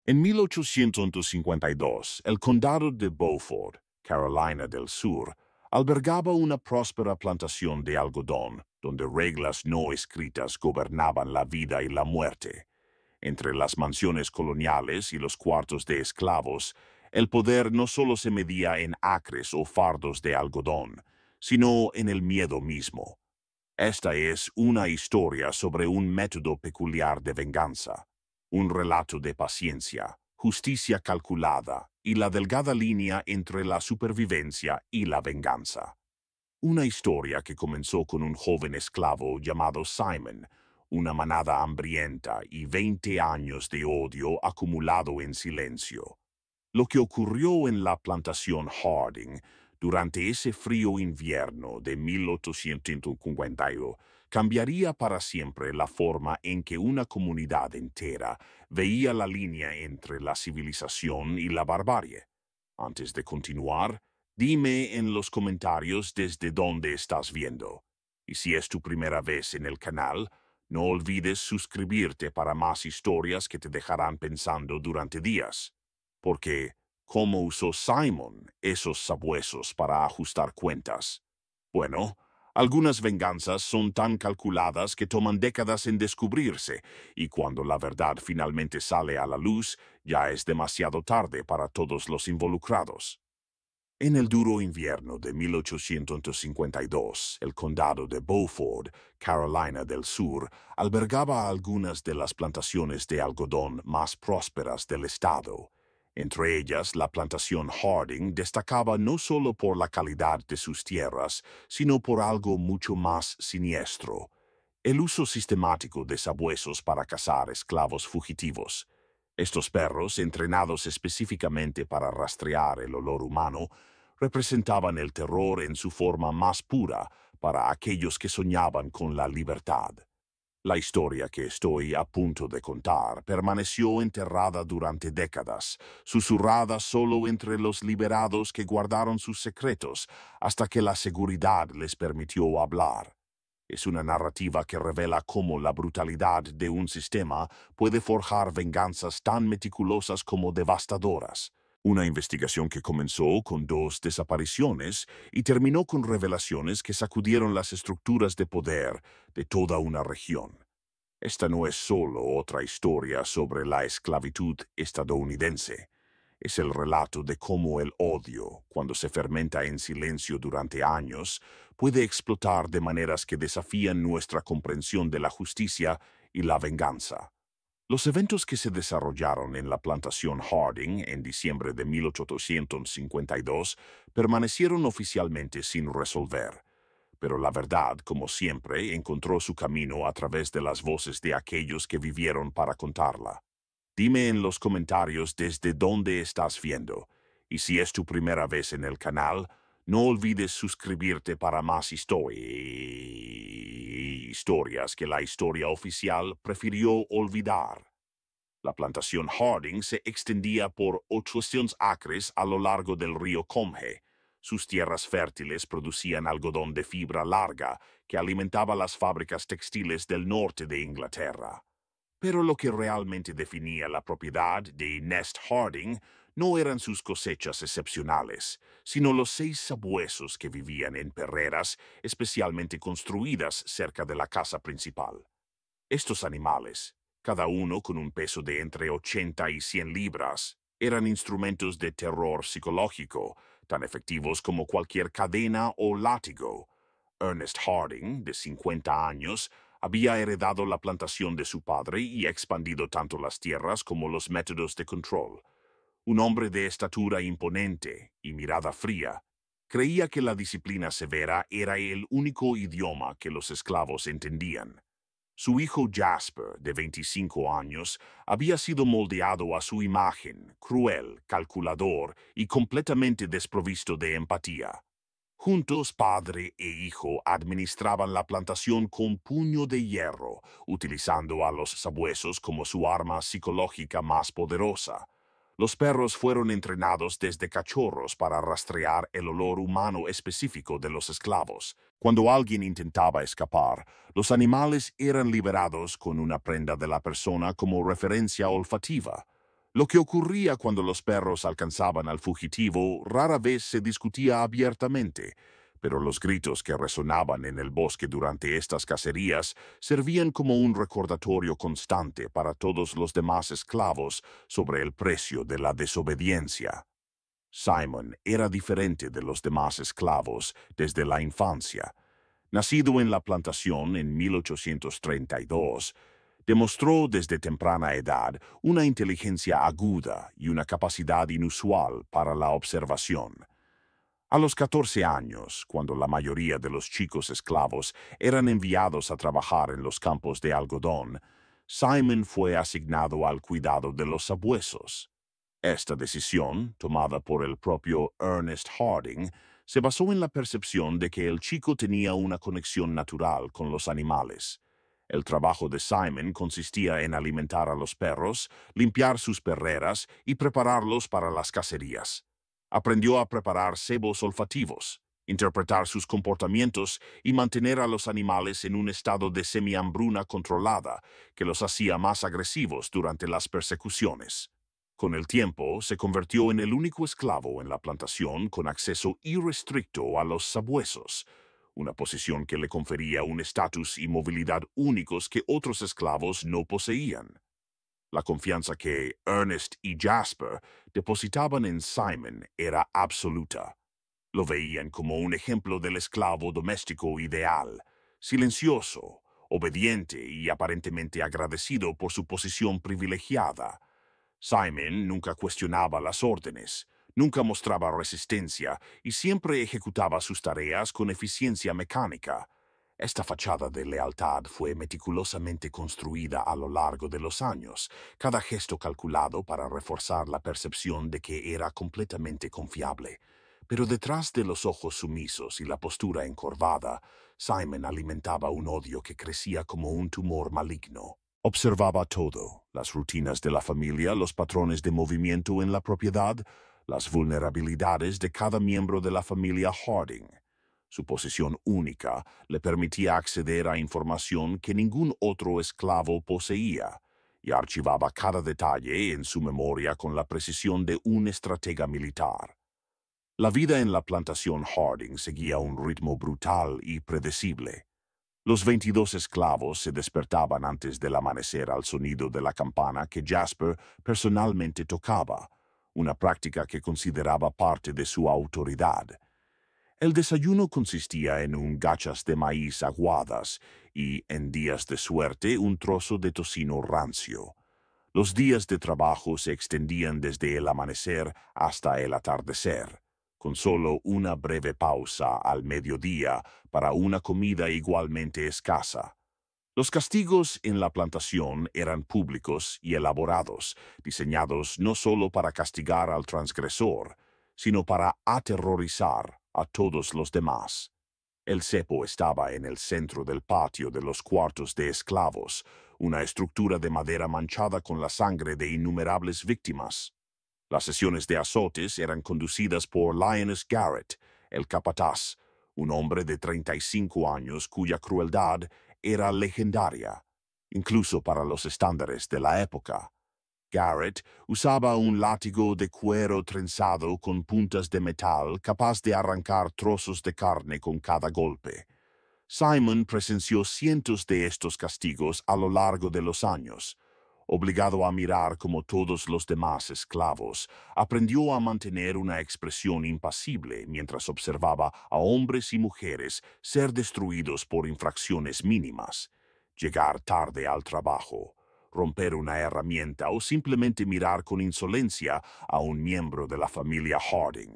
En 1852, el condado de Beaufort, Carolina del Sur, albergaba una próspera plantación de algodón, donde reglas no escritas gobernaban la vida y la muerte. Entre las mansiones coloniales y los cuartos de esclavos, el poder no solo se medía en acres o fardos de algodón, sino en el miedo mismo. Esta es una historia sobre un método peculiar de venganza, un relato de paciencia, justicia calculada y la delgada línea entre la supervivencia y la venganza. Una historia que comenzó con un joven esclavo llamado Simon, una manada hambrienta y 20 años de odio acumulado en silencio. Lo que ocurrió en la plantación Harding durante ese frío invierno de 1851 cambiaría para siempre la forma en que una comunidad entera veía la línea entre la civilización y la barbarie. Antes de continuar, dime en los comentarios desde dónde estás viendo. Y si es tu primera vez en el canal, no olvides suscribirte para más historias que te dejarán pensando durante días. Porque, ¿cómo usó Simon esos sabuesos para ajustar cuentas? Bueno, algunas venganzas son tan calculadas que toman décadas en descubrirse, y cuando la verdad finalmente sale a la luz, ya es demasiado tarde para todos los involucrados. En el duro invierno de 1852, el condado de Beaufort, Carolina del Sur, albergaba algunas de las plantaciones de algodón más prósperas del estado. Entre ellas, la plantación Harding destacaba no solo por la calidad de sus tierras, sino por algo mucho más siniestro: el uso sistemático de sabuesos para cazar esclavos fugitivos. Estos perros, entrenados específicamente para rastrear el olor humano, representaban el terror en su forma más pura para aquellos que soñaban con la libertad. La historia que estoy a punto de contar permaneció enterrada durante décadas, susurrada solo entre los liberados que guardaron sus secretos hasta que la seguridad les permitió hablar. Es una narrativa que revela cómo la brutalidad de un sistema puede forjar venganzas tan meticulosas como devastadoras. Una investigación que comenzó con 2 desapariciones y terminó con revelaciones que sacudieron las estructuras de poder de toda una región. Esta no es solo otra historia sobre la esclavitud estadounidense. Es el relato de cómo el odio, cuando se fermenta en silencio durante años, puede explotar de maneras que desafían nuestra comprensión de la justicia y la venganza. Los eventos que se desarrollaron en la plantación Harding en diciembre de 1852 permanecieron oficialmente sin resolver, pero la verdad, como siempre, encontró su camino a través de las voces de aquellos que vivieron para contarla. Dime en los comentarios desde dónde estás viendo, y si es tu primera vez en el canal, no olvides suscribirte para más historias que la historia oficial prefirió olvidar. La plantación Harding se extendía por 800 acres a lo largo del río Combe. Sus tierras fértiles producían algodón de fibra larga que alimentaba las fábricas textiles del norte de Inglaterra. Pero lo que realmente definía la propiedad de Nest Harding no eran sus cosechas excepcionales, sino los 6 sabuesos que vivían en perreras especialmente construidas cerca de la casa principal. Estos animales, cada uno con un peso de entre 80 y 100 libras, eran instrumentos de terror psicológico, tan efectivos como cualquier cadena o látigo. Ernest Harding, de 50 años, había heredado la plantación de su padre y expandido tanto las tierras como los métodos de control. Un hombre de estatura imponente y mirada fría, creía que la disciplina severa era el único idioma que los esclavos entendían. Su hijo Jasper, de 25 años, había sido moldeado a su imagen, cruel, calculador y completamente desprovisto de empatía. Juntos, padre e hijo administraban la plantación con puño de hierro, utilizando a los sabuesos como su arma psicológica más poderosa. Los perros fueron entrenados desde cachorros para rastrear el olor humano específico de los esclavos. Cuando alguien intentaba escapar, los animales eran liberados con una prenda de la persona como referencia olfativa. Lo que ocurría cuando los perros alcanzaban al fugitivo rara vez se discutía abiertamente, pero los gritos que resonaban en el bosque durante estas cacerías servían como un recordatorio constante para todos los demás esclavos sobre el precio de la desobediencia. Simon era diferente de los demás esclavos desde la infancia. Nacido en la plantación en 1832, demostró desde temprana edad una inteligencia aguda y una capacidad inusual para la observación. A los 14 años, cuando la mayoría de los chicos esclavos eran enviados a trabajar en los campos de algodón, Simon fue asignado al cuidado de los sabuesos. Esta decisión, tomada por el propio Ernest Harding, se basó en la percepción de que el chico tenía una conexión natural con los animales. El trabajo de Simon consistía en alimentar a los perros, limpiar sus perreras y prepararlos para las cacerías. Aprendió a preparar cebos olfativos, interpretar sus comportamientos y mantener a los animales en un estado de semihambruna controlada que los hacía más agresivos durante las persecuciones. Con el tiempo, se convirtió en el único esclavo en la plantación con acceso irrestricto a los sabuesos, una posición que le confería un estatus y movilidad únicos que otros esclavos no poseían. La confianza que Ernest y Jasper depositaban en Simon era absoluta. Lo veían como un ejemplo del esclavo doméstico ideal, silencioso, obediente y aparentemente agradecido por su posición privilegiada. Simon nunca cuestionaba las órdenes, nunca mostraba resistencia y siempre ejecutaba sus tareas con eficiencia mecánica. Esta fachada de lealtad fue meticulosamente construida a lo largo de los años, cada gesto calculado para reforzar la percepción de que era completamente confiable. Pero detrás de los ojos sumisos y la postura encorvada, Simon alimentaba un odio que crecía como un tumor maligno. Observaba todo, las rutinas de la familia, los patrones de movimiento en la propiedad, las vulnerabilidades de cada miembro de la familia Harding. Su posición única le permitía acceder a información que ningún otro esclavo poseía, y archivaba cada detalle en su memoria con la precisión de un estratega militar. La vida en la plantación Harding seguía un ritmo brutal y predecible. Los 22 esclavos se despertaban antes del amanecer al sonido de la campana que Jasper personalmente tocaba, una práctica que consideraba parte de su autoridad. El desayuno consistía en un gachas de maíz aguadas y, en días de suerte, un trozo de tocino rancio. Los días de trabajo se extendían desde el amanecer hasta el atardecer, con solo una breve pausa al mediodía para una comida igualmente escasa. Los castigos en la plantación eran públicos y elaborados, diseñados no solo para castigar al transgresor, sino para aterrorizar a todos los demás. El cepo estaba en el centro del patio de los cuartos de esclavos, una estructura de madera manchada con la sangre de innumerables víctimas. Las sesiones de azotes eran conducidas por Lioness Garrett, el capataz, un hombre de 35 años cuya crueldad era legendaria, incluso para los estándares de la época. Garrett usaba un látigo de cuero trenzado con puntas de metal capaz de arrancar trozos de carne con cada golpe. Simon presenció cientos de estos castigos a lo largo de los años. Obligado a mirar como todos los demás esclavos, aprendió a mantener una expresión impasible mientras observaba a hombres y mujeres ser destruidos por infracciones mínimas, llegar tarde al trabajo, romper una herramienta o simplemente mirar con insolencia a un miembro de la familia Harding.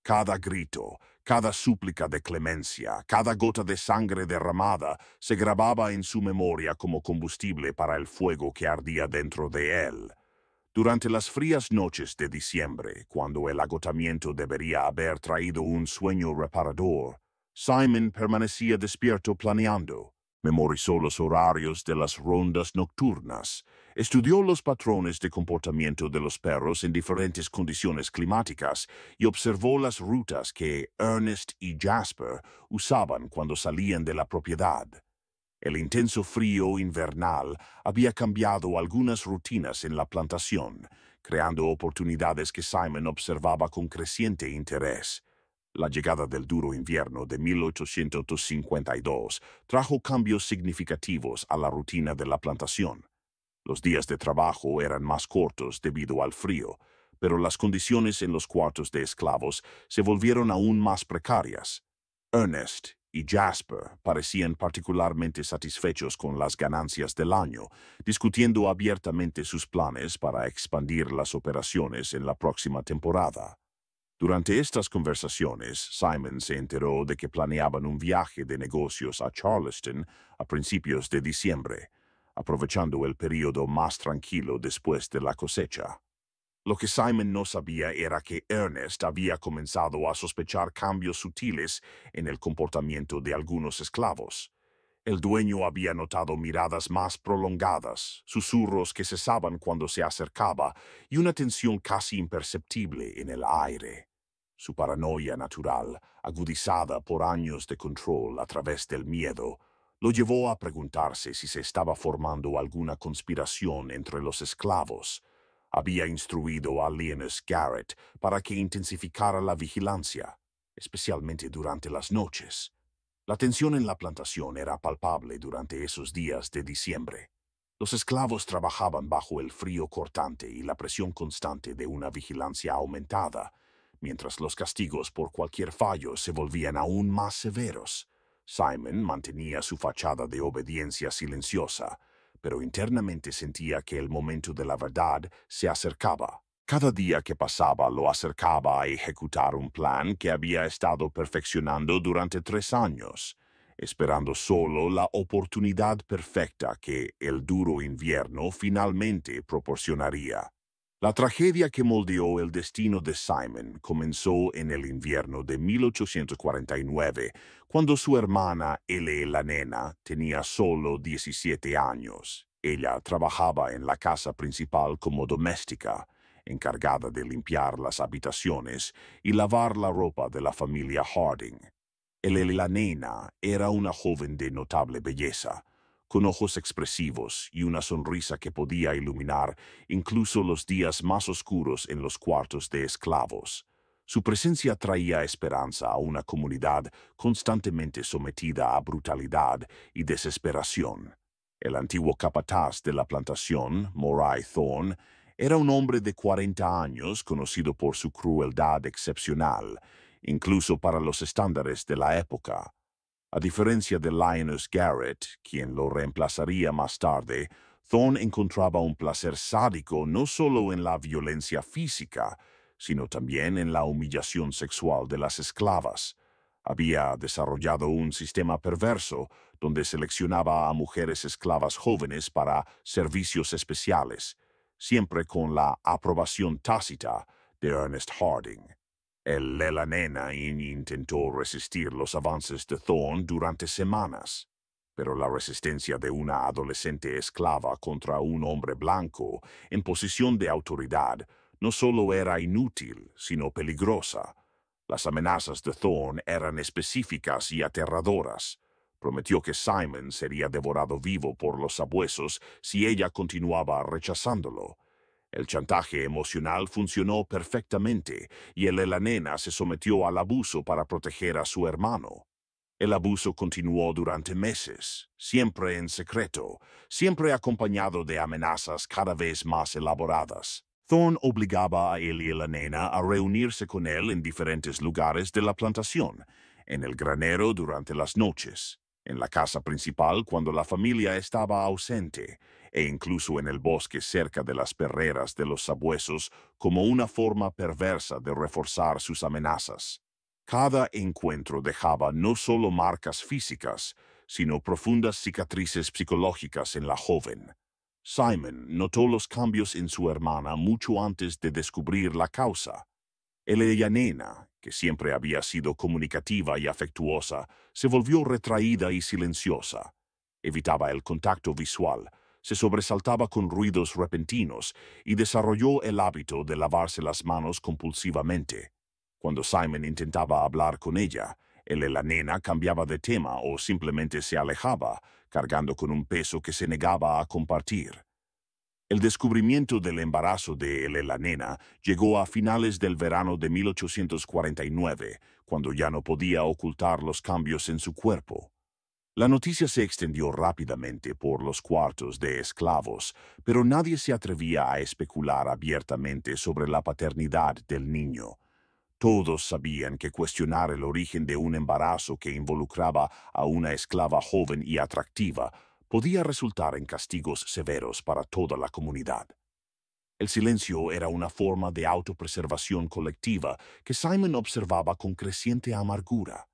Cada grito, cada súplica de clemencia, cada gota de sangre derramada se grababa en su memoria como combustible para el fuego que ardía dentro de él. Durante las frías noches de diciembre, cuando el agotamiento debería haber traído un sueño reparador, Simon permanecía despierto planeando. Memorizó los horarios de las rondas nocturnas, estudió los patrones de comportamiento de los perros en diferentes condiciones climáticas y observó las rutas que Ernest y Jasper usaban cuando salían de la propiedad. El intenso frío invernal había cambiado algunas rutinas en la plantación, creando oportunidades que Simon observaba con creciente interés. La llegada del duro invierno de 1852 trajo cambios significativos a la rutina de la plantación. Los días de trabajo eran más cortos debido al frío, pero las condiciones en los cuartos de esclavos se volvieron aún más precarias. Ernest y Jasper parecían particularmente satisfechos con las ganancias del año, discutiendo abiertamente sus planes para expandir las operaciones en la próxima temporada. Durante estas conversaciones, Simon se enteró de que planeaban un viaje de negocios a Charleston a principios de diciembre, aprovechando el período más tranquilo después de la cosecha. Lo que Simon no sabía era que Ernest había comenzado a sospechar cambios sutiles en el comportamiento de algunos esclavos. El dueño había notado miradas más prolongadas, susurros que cesaban cuando se acercaba y una tensión casi imperceptible en el aire. Su paranoia natural, agudizada por años de control a través del miedo, lo llevó a preguntarse si se estaba formando alguna conspiración entre los esclavos. Había instruido a Linus Garrett para que intensificara la vigilancia, especialmente durante las noches. La tensión en la plantación era palpable durante esos días de diciembre. Los esclavos trabajaban bajo el frío cortante y la presión constante de una vigilancia aumentada, mientras los castigos por cualquier fallo se volvían aún más severos. Simon mantenía su fachada de obediencia silenciosa, pero internamente sentía que el momento de la verdad se acercaba. Cada día que pasaba lo acercaba a ejecutar un plan que había estado perfeccionando durante 3 años, esperando solo la oportunidad perfecta que el duro invierno finalmente proporcionaría. La tragedia que moldeó el destino de Simon comenzó en el invierno de 1849, cuando su hermana la nena tenía solo 17 años. Ella trabajaba en la casa principal como doméstica, encargada de limpiar las habitaciones y lavar la ropa de la familia Harding. La nena era una joven de notable belleza, con ojos expresivos y una sonrisa que podía iluminar incluso los días más oscuros en los cuartos de esclavos. Su presencia traía esperanza a una comunidad constantemente sometida a brutalidad y desesperación. El antiguo capataz de la plantación, Moray Thorne, era un hombre de 40 años conocido por su crueldad excepcional, incluso para los estándares de la época. A diferencia de Linus Garrett, quien lo reemplazaría más tarde, Thorne encontraba un placer sádico no solo en la violencia física, sino también en la humillación sexual de las esclavas. Había desarrollado un sistema perverso donde seleccionaba a mujeres esclavas jóvenes para servicios especiales, siempre con la aprobación tácita de Ernest Harding. La nena intentó resistir los avances de Thorne durante semanas, pero la resistencia de una adolescente esclava contra un hombre blanco en posición de autoridad no solo era inútil, sino peligrosa. Las amenazas de Thorne eran específicas y aterradoras. Prometió que Simon sería devorado vivo por los sabuesos si ella continuaba rechazándolo. El chantaje emocional funcionó perfectamente y la nena se sometió al abuso para proteger a su hermano. El abuso continuó durante meses, siempre en secreto, siempre acompañado de amenazas cada vez más elaboradas. Thorne obligaba a él y la nena a reunirse con él en diferentes lugares de la plantación, en el granero durante las noches, en la casa principal cuando la familia estaba ausente, e incluso en el bosque cerca de las perreras de los sabuesos como una forma perversa de reforzar sus amenazas. Cada encuentro dejaba no solo marcas físicas, sino profundas cicatrices psicológicas en la joven. Simon notó los cambios en su hermana mucho antes de descubrir la causa. Ella nena, que siempre había sido comunicativa y afectuosa, se volvió retraída y silenciosa. Evitaba el contacto visual, se sobresaltaba con ruidos repentinos y desarrolló el hábito de lavarse las manos compulsivamente. Cuando Simon intentaba hablar con ella, la nena cambiaba de tema o simplemente se alejaba, cargando con un peso que se negaba a compartir. El descubrimiento del embarazo de la nena llegó a finales del verano de 1849, cuando ya no podía ocultar los cambios en su cuerpo. La noticia se extendió rápidamente por los cuartos de esclavos, pero nadie se atrevía a especular abiertamente sobre la paternidad del niño. Todos sabían que cuestionar el origen de un embarazo que involucraba a una esclava joven y atractiva podía resultar en castigos severos para toda la comunidad. El silencio era una forma de autopreservación colectiva que Simon observaba con creciente amargura.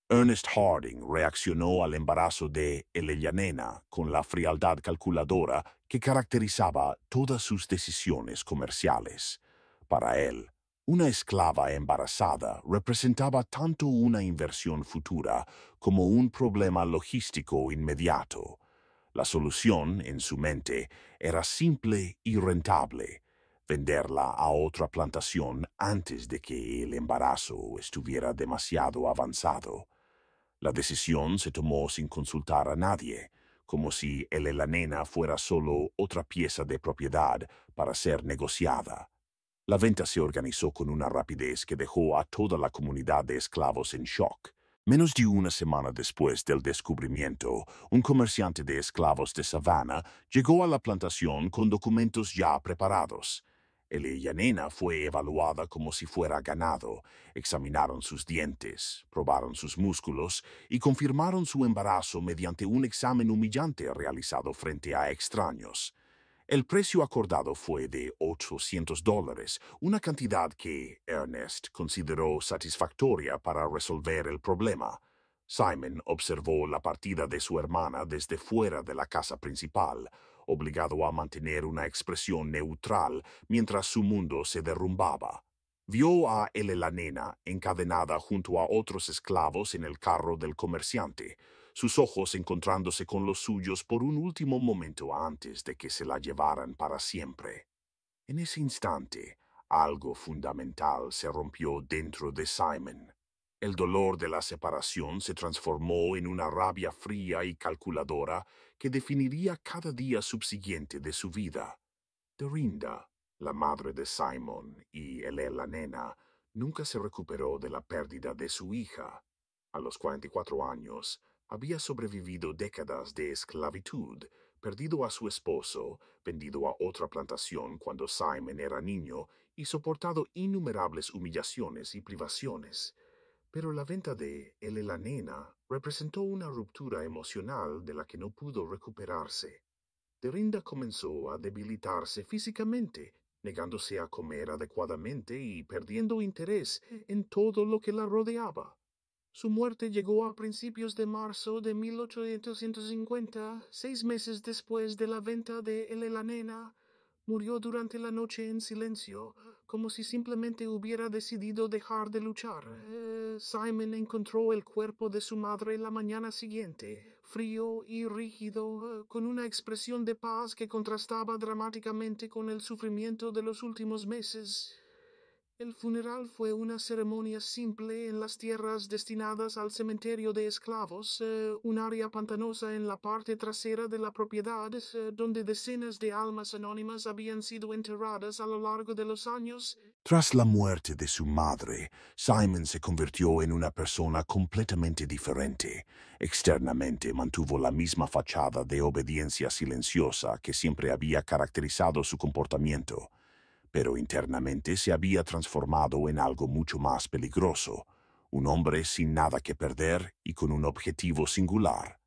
Ernest Harding reaccionó al embarazo de la nena con la frialdad calculadora que caracterizaba todas sus decisiones comerciales. Para él, una esclava embarazada representaba tanto una inversión futura como un problema logístico inmediato. La solución, en su mente, era simple y rentable: venderla a otra plantación antes de que el embarazo estuviera demasiado avanzado. La decisión se tomó sin consultar a nadie, como si la nena fuera solo otra pieza de propiedad para ser negociada. La venta se organizó con una rapidez que dejó a toda la comunidad de esclavos en shock. Menos de una semana después del descubrimiento, un comerciante de esclavos de Savannah llegó a la plantación con documentos ya preparados. La nena fue evaluada como si fuera ganado. Examinaron sus dientes, probaron sus músculos y confirmaron su embarazo mediante un examen humillante realizado frente a extraños. El precio acordado fue de $800, una cantidad que Ernest consideró satisfactoria para resolver el problema. Simon observó la partida de su hermana desde fuera de la casa principal, obligado a mantener una expresión neutral mientras su mundo se derrumbaba. Vio a la nena encadenada junto a otros esclavos en el carro del comerciante, sus ojos encontrándose con los suyos por un último momento antes de que se la llevaran para siempre. En ese instante, algo fundamental se rompió dentro de Simon. El dolor de la separación se transformó en una rabia fría y calculadora que definiría cada día subsiguiente de su vida. Dorinda, la madre de Simon y la nena, nunca se recuperó de la pérdida de su hija. A los 44 años, había sobrevivido décadas de esclavitud, perdido a su esposo, vendido a otra plantación cuando Simon era niño y soportado innumerables humillaciones y privaciones. Pero la venta de la nena representó una ruptura emocional de la que no pudo recuperarse. Dorinda comenzó a debilitarse físicamente, negándose a comer adecuadamente y perdiendo interés en todo lo que la rodeaba. Su muerte llegó a principios de marzo de 1850, 6 meses después de la venta de la nena. Murió durante la noche en silencio, como si simplemente hubiera decidido dejar de luchar. Simon encontró el cuerpo de su madre la mañana siguiente, frío y rígido, con una expresión de paz que contrastaba dramáticamente con el sufrimiento de los últimos meses. El funeral fue una ceremonia simple en las tierras destinadas al cementerio de esclavos, un área pantanosa en la parte trasera de la propiedad, donde decenas de almas anónimas habían sido enterradas a lo largo de los años. Tras la muerte de su madre, Simon se convirtió en una persona completamente diferente. Externamente mantuvo la misma fachada de obediencia silenciosa que siempre había caracterizado su comportamiento, pero internamente se había transformado en algo mucho más peligroso: un hombre sin nada que perder y con un objetivo singular.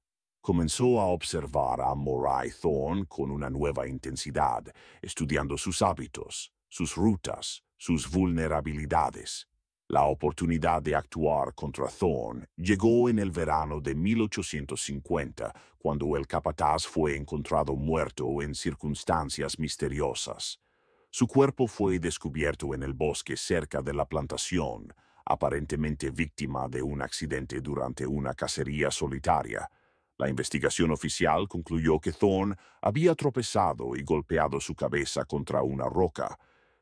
Comenzó a observar a Moray Thorne con una nueva intensidad, estudiando sus hábitos, sus rutas, sus vulnerabilidades. La oportunidad de actuar contra Thorne llegó en el verano de 1850, cuando el capataz fue encontrado muerto en circunstancias misteriosas. Su cuerpo fue descubierto en el bosque cerca de la plantación, aparentemente víctima de un accidente durante una cacería solitaria. La investigación oficial concluyó que Thorne había tropezado y golpeado su cabeza contra una roca,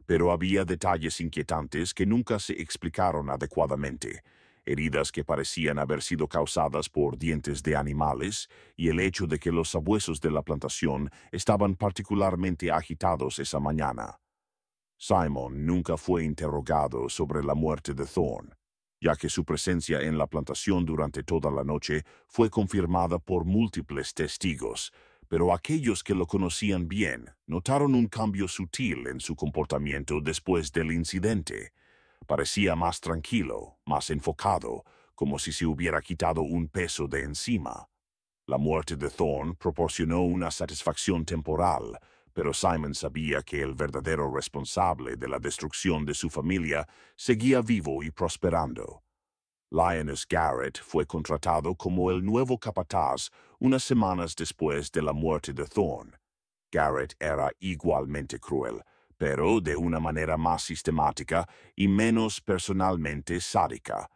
pero había detalles inquietantes que nunca se explicaron adecuadamente. heridas que parecían haber sido causadas por dientes de animales y el hecho de que los sabuesos de la plantación estaban particularmente agitados esa mañana. Simon nunca fue interrogado sobre la muerte de Thorne, ya que su presencia en la plantación durante toda la noche fue confirmada por múltiples testigos, pero aquellos que lo conocían bien notaron un cambio sutil en su comportamiento después del incidente. Parecía más tranquilo, más enfocado, como si se hubiera quitado un peso de encima. La muerte de Thorne proporcionó una satisfacción temporal, pero Simon sabía que el verdadero responsable de la destrucción de su familia seguía vivo y prosperando. Lioness Garrett fue contratado como el nuevo capataz unas semanas después de la muerte de Thorne. Garrett era igualmente cruel, pero de una manera más sistemática y menos personalmente sádica.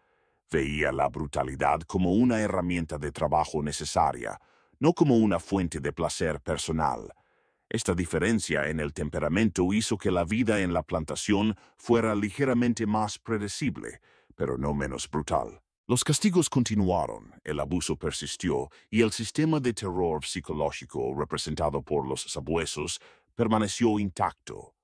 Veía la brutalidad como una herramienta de trabajo necesaria, no como una fuente de placer personal. Esta diferencia en el temperamento hizo que la vida en la plantación fuera ligeramente más predecible, pero no menos brutal. Los castigos continuaron, el abuso persistió y el sistema de terror psicológico representado por los sabuesos permaneció intacto.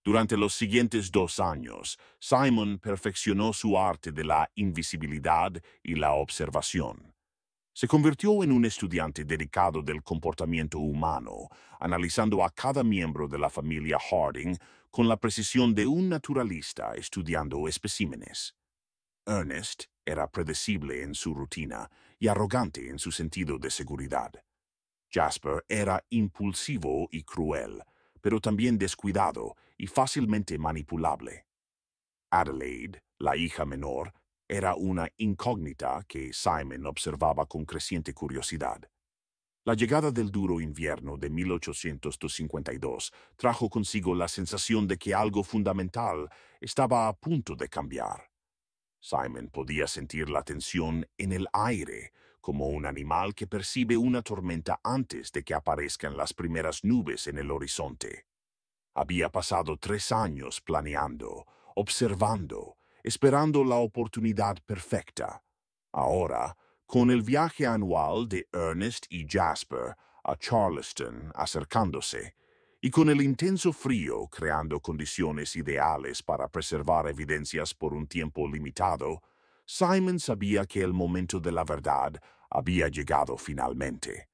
Durante los siguientes 2 años, Simon perfeccionó su arte de la invisibilidad y la observación. Se convirtió en un estudiante dedicado del comportamiento humano, analizando a cada miembro de la familia Harding con la precisión de un naturalista estudiando especímenes. Ernest era predecible en su rutina y arrogante en su sentido de seguridad. Jasper era impulsivo y cruel, pero también descuidado y fácilmente manipulable. Adelaide, la hija menor, era una incógnita que Simon observaba con creciente curiosidad. La llegada del duro invierno de 1852 trajo consigo la sensación de que algo fundamental estaba a punto de cambiar. Simon podía sentir la tensión en el aire, como un animal que percibe una tormenta antes de que aparezcan las primeras nubes en el horizonte. Había pasado 3 años planeando, observando, esperando la oportunidad perfecta. Ahora, con el viaje anual de Ernest y Jasper a Charleston acercándose, y con el intenso frío creando condiciones ideales para preservar evidencias por un tiempo limitado, Simon sabía que el momento de la verdad había llegado finalmente.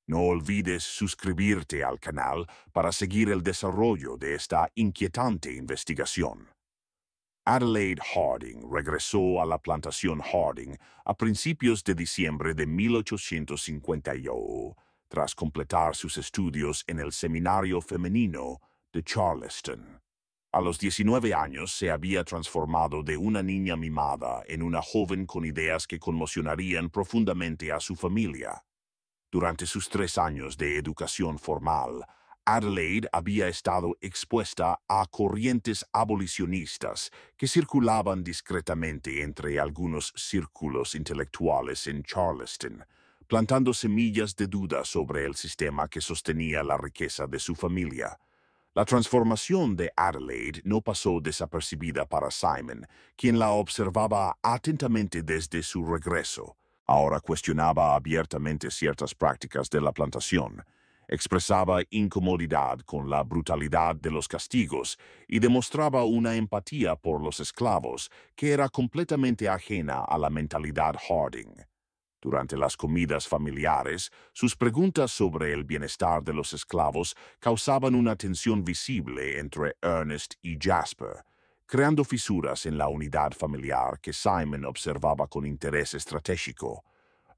No olvides suscribirte al canal para seguir el desarrollo de esta inquietante investigación. Adelaide Harding regresó a la plantación Harding a principios de diciembre de 1851, tras completar sus estudios en el Seminario Femenino de Charleston. A los 19 años se había transformado de una niña mimada en una joven con ideas que conmocionarían profundamente a su familia. Durante sus 3 años de educación formal, Adelaide había estado expuesta a corrientes abolicionistas que circulaban discretamente entre algunos círculos intelectuales en Charleston, plantando semillas de duda sobre el sistema que sostenía la riqueza de su familia. La transformación de Adelaide no pasó desapercibida para Simon, quien la observaba atentamente desde su regreso. Ahora cuestionaba abiertamente ciertas prácticas de la plantación, expresaba incomodidad con la brutalidad de los castigos y demostraba una empatía por los esclavos que era completamente ajena a la mentalidad Harding. Durante las comidas familiares, sus preguntas sobre el bienestar de los esclavos causaban una tensión visible entre Ernest y Jasper, creando fisuras en la unidad familiar que Simon observaba con interés estratégico.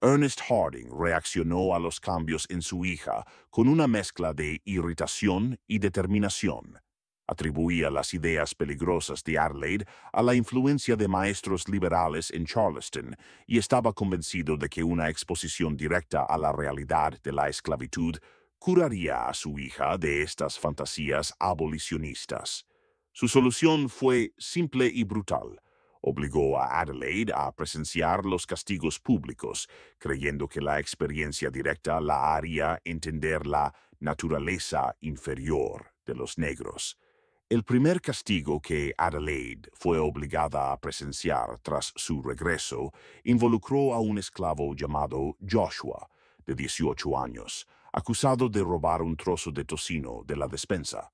Ernest Harding reaccionó a los cambios en su hija con una mezcla de irritación y determinación. Atribuía las ideas peligrosas de Adelaide a la influencia de maestros liberales en Charleston y estaba convencido de que una exposición directa a la realidad de la esclavitud curaría a su hija de estas fantasías abolicionistas. Su solución fue simple y brutal. Obligó a Adelaide a presenciar los castigos públicos, creyendo que la experiencia directa la haría entender la naturaleza inferior de los negros. El primer castigo que Adelaide fue obligada a presenciar tras su regreso involucró a un esclavo llamado Joshua, de 18 años, acusado de robar un trozo de tocino de la despensa.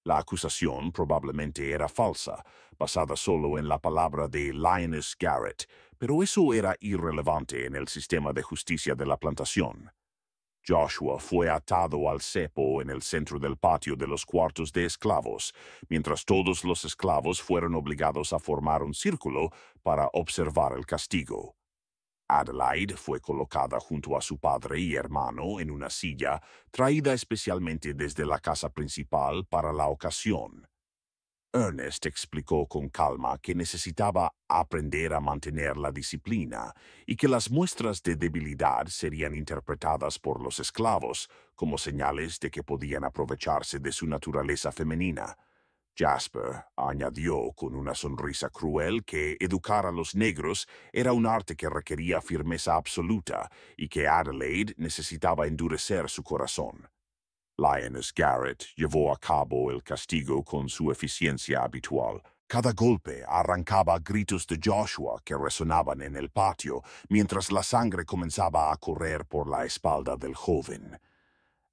La acusación probablemente era falsa, basada solo en la palabra de Lioness Garrett, pero eso era irrelevante en el sistema de justicia de la plantación. Joshua fue atado al cepo en el centro del patio de los cuartos de esclavos, mientras todos los esclavos fueron obligados a formar un círculo para observar el castigo. Adelaide fue colocada junto a su padre y hermano en una silla traída especialmente desde la casa principal para la ocasión. Ernest explicó con calma que necesitaba aprender a mantener la disciplina y que las muestras de debilidad serían interpretadas por los esclavos como señales de que podían aprovecharse de su naturaleza femenina. Jasper añadió con una sonrisa cruel que educar a los negros era un arte que requería firmeza absoluta y que Adelaide necesitaba endurecer su corazón. Lioness Garrett llevó a cabo el castigo con su eficiencia habitual. Cada golpe arrancaba gritos de Joshua que resonaban en el patio, mientras la sangre comenzaba a correr por la espalda del joven.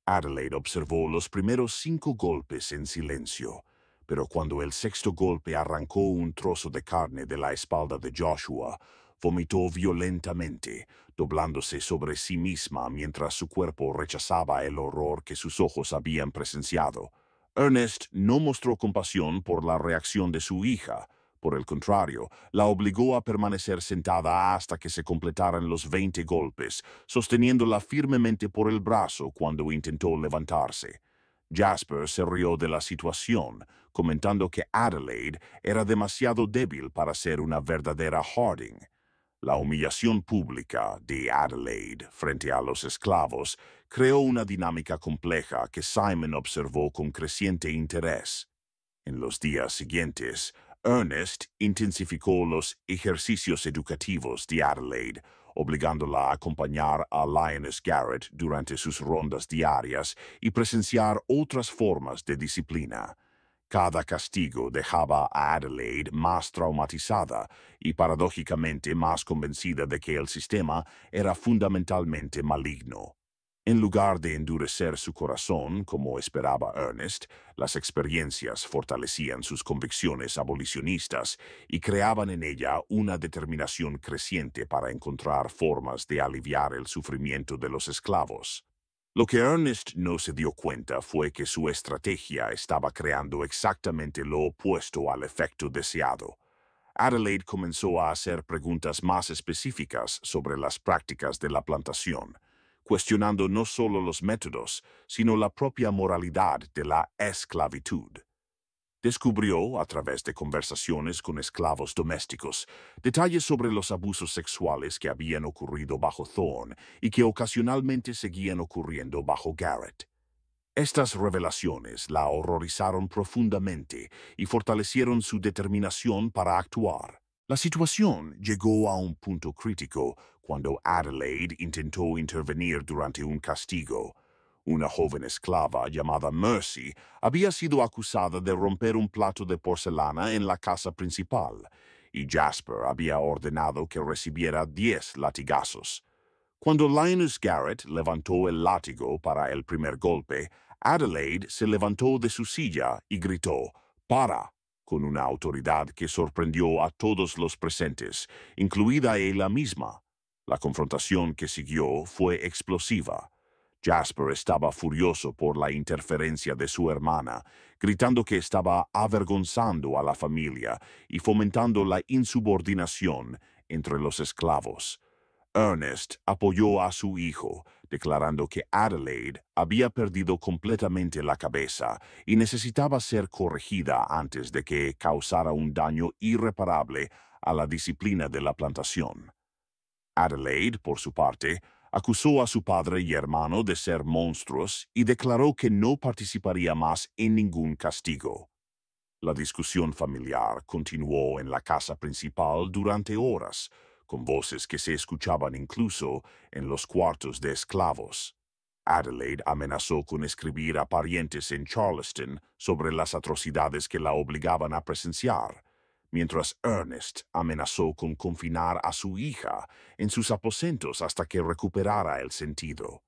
Adelaide observó los primeros 5 golpes en silencio, pero cuando el sexto golpe arrancó un trozo de carne de la espalda de Joshua, vomitó violentamente, doblándose sobre sí misma mientras su cuerpo rechazaba el horror que sus ojos habían presenciado. Ernest no mostró compasión por la reacción de su hija. Por el contrario, la obligó a permanecer sentada hasta que se completaran los 20 golpes, sosteniéndola firmemente por el brazo cuando intentó levantarse. Jasper se rió de la situación, comentando que Adelaide era demasiado débil para ser una verdadera Harding. La humillación pública de Adelaide frente a los esclavos creó una dinámica compleja que Simon observó con creciente interés. En los días siguientes, Ernest intensificó los ejercicios educativos de Adelaide, obligándola a acompañar a Lioness Garrett durante sus rondas diarias y presenciar otras formas de disciplina. Cada castigo dejaba a Adelaide más traumatizada y paradójicamente más convencida de que el sistema era fundamentalmente maligno. En lugar de endurecer su corazón, como esperaba Ernest, las experiencias fortalecían sus convicciones abolicionistas y creaban en ella una determinación creciente para encontrar formas de aliviar el sufrimiento de los esclavos. Lo que Ernest no se dio cuenta fue que su estrategia estaba creando exactamente lo opuesto al efecto deseado. Adelaide comenzó a hacer preguntas más específicas sobre las prácticas de la plantación, cuestionando no solo los métodos, sino la propia moralidad de la esclavitud. Descubrió, a través de conversaciones con esclavos domésticos, detalles sobre los abusos sexuales que habían ocurrido bajo Thorne y que ocasionalmente seguían ocurriendo bajo Garrett. Estas revelaciones la horrorizaron profundamente y fortalecieron su determinación para actuar. La situación llegó a un punto crítico cuando Adelaide intentó intervenir durante un castigo. Una joven esclava llamada Mercy había sido acusada de romper un plato de porcelana en la casa principal, y Jasper había ordenado que recibiera 10 latigazos. Cuando Lioness Garrett levantó el látigo para el primer golpe, Adelaide se levantó de su silla y gritó «¡Para!», con una autoridad que sorprendió a todos los presentes, incluida ella misma. La confrontación que siguió fue explosiva. Jasper estaba furioso por la interferencia de su hermana, gritando que estaba avergonzando a la familia y fomentando la insubordinación entre los esclavos. Ernest apoyó a su hijo, declarando que Adelaide había perdido completamente la cabeza y necesitaba ser corregida antes de que causara un daño irreparable a la disciplina de la plantación. Adelaide, por su parte, acusó a su padre y hermano de ser monstruos y declaró que no participaría más en ningún castigo. La discusión familiar continuó en la casa principal durante horas, con voces que se escuchaban incluso en los cuartos de esclavos. Adelaide amenazó con escribir a parientes en Charleston sobre las atrocidades que la obligaban a presenciar, mientras Ernest amenazó con confinar a su hija en sus aposentos hasta que recuperara el sentido.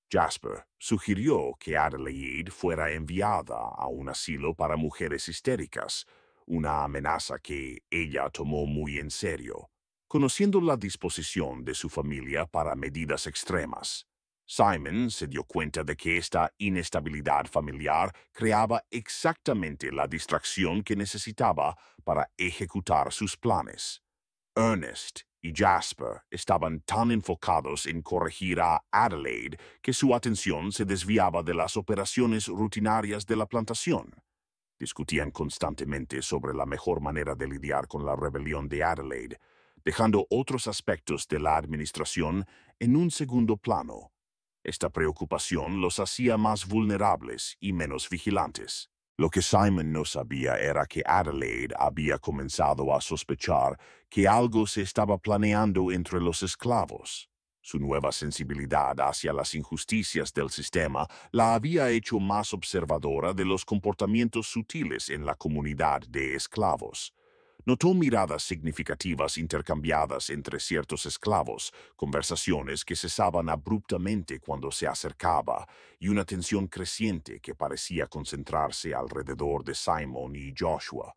Jasper sugirió que Adelaide fuera enviada a un asilo para mujeres histéricas, una amenaza que ella tomó muy en serio, conociendo la disposición de su familia para medidas extremas. Simon se dio cuenta de que esta inestabilidad familiar creaba exactamente la distracción que necesitaba para ejecutar sus planes. Ernest y Jasper estaban tan enfocados en corregir a Adelaide que su atención se desviaba de las operaciones rutinarias de la plantación. Discutían constantemente sobre la mejor manera de lidiar con la rebelión de Adelaide, dejando otros aspectos de la administración en un segundo plano. Esta preocupación los hacía más vulnerables y menos vigilantes. Lo que Simon no sabía era que Adelaide había comenzado a sospechar que algo se estaba planeando entre los esclavos. Su nueva sensibilidad hacia las injusticias del sistema la había hecho más observadora de los comportamientos sutiles en la comunidad de esclavos. Notó miradas significativas intercambiadas entre ciertos esclavos, conversaciones que cesaban abruptamente cuando se acercaba, y una tensión creciente que parecía concentrarse alrededor de Simon y Joshua.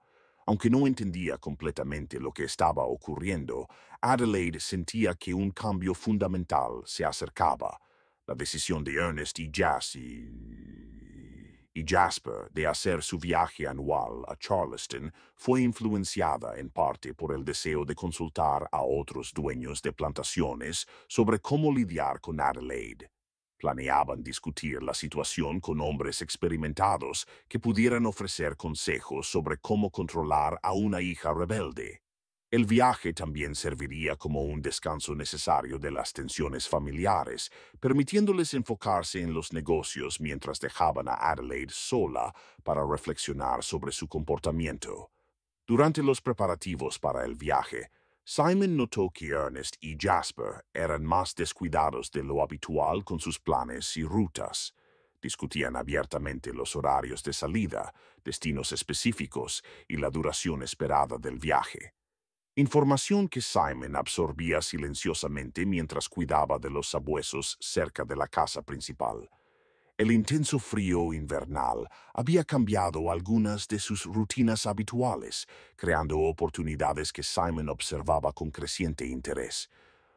Aunque no entendía completamente lo que estaba ocurriendo, Adelaide sentía que un cambio fundamental se acercaba. La decisión de Ernest y Jasper de hacer su viaje anual a Charleston fue influenciada en parte por el deseo de consultar a otros dueños de plantaciones sobre cómo lidiar con Adelaide. Planeaban discutir la situación con hombres experimentados que pudieran ofrecer consejos sobre cómo controlar a una hija rebelde. El viaje también serviría como un descanso necesario de las tensiones familiares, permitiéndoles enfocarse en los negocios mientras dejaban a Adelaide sola para reflexionar sobre su comportamiento. Durante los preparativos para el viaje, Simon notó que Ernest y Jasper eran más descuidados de lo habitual con sus planes y rutas. Discutían abiertamente los horarios de salida, destinos específicos y la duración esperada del viaje. Información que Simon absorbía silenciosamente mientras cuidaba de los sabuesos cerca de la casa principal. El intenso frío invernal había cambiado algunas de sus rutinas habituales, creando oportunidades que Simon observaba con creciente interés.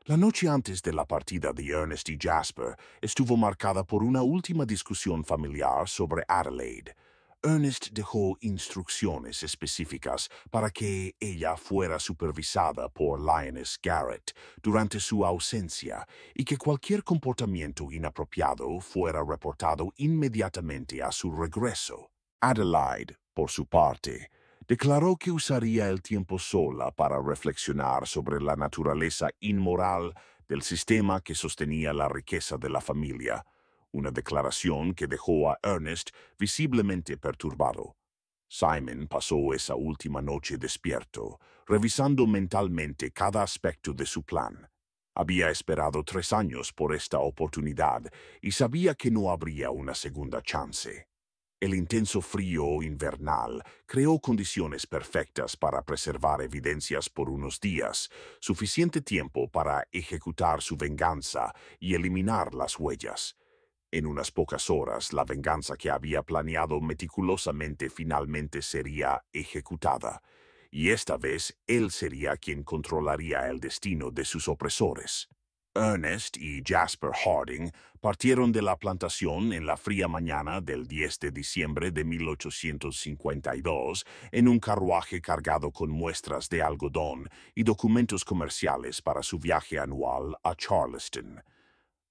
La noche antes de la partida de Ernest y Jasper estuvo marcada por una última discusión familiar sobre Adelaide. Ernest dejó instrucciones específicas para que ella fuera supervisada por Lioness Garrett durante su ausencia y que cualquier comportamiento inapropiado fuera reportado inmediatamente a su regreso. Adelaide, por su parte, declaró que usaría el tiempo sola para reflexionar sobre la naturaleza inmoral del sistema que sostenía la riqueza de la familia, una declaración que dejó a Ernest visiblemente perturbado. Simon pasó esa última noche despierto, revisando mentalmente cada aspecto de su plan. Había esperado 3 años por esta oportunidad y sabía que no habría una segunda chance. El intenso frío invernal creó condiciones perfectas para preservar evidencias por unos días, suficiente tiempo para ejecutar su venganza y eliminar las huellas. En unas pocas horas, la venganza que había planeado meticulosamente finalmente sería ejecutada, y esta vez él sería quien controlaría el destino de sus opresores. Ernest y Jasper Harding partieron de la plantación en la fría mañana del 10 de diciembre de 1852 en un carruaje cargado con muestras de algodón y documentos comerciales para su viaje anual a Charleston.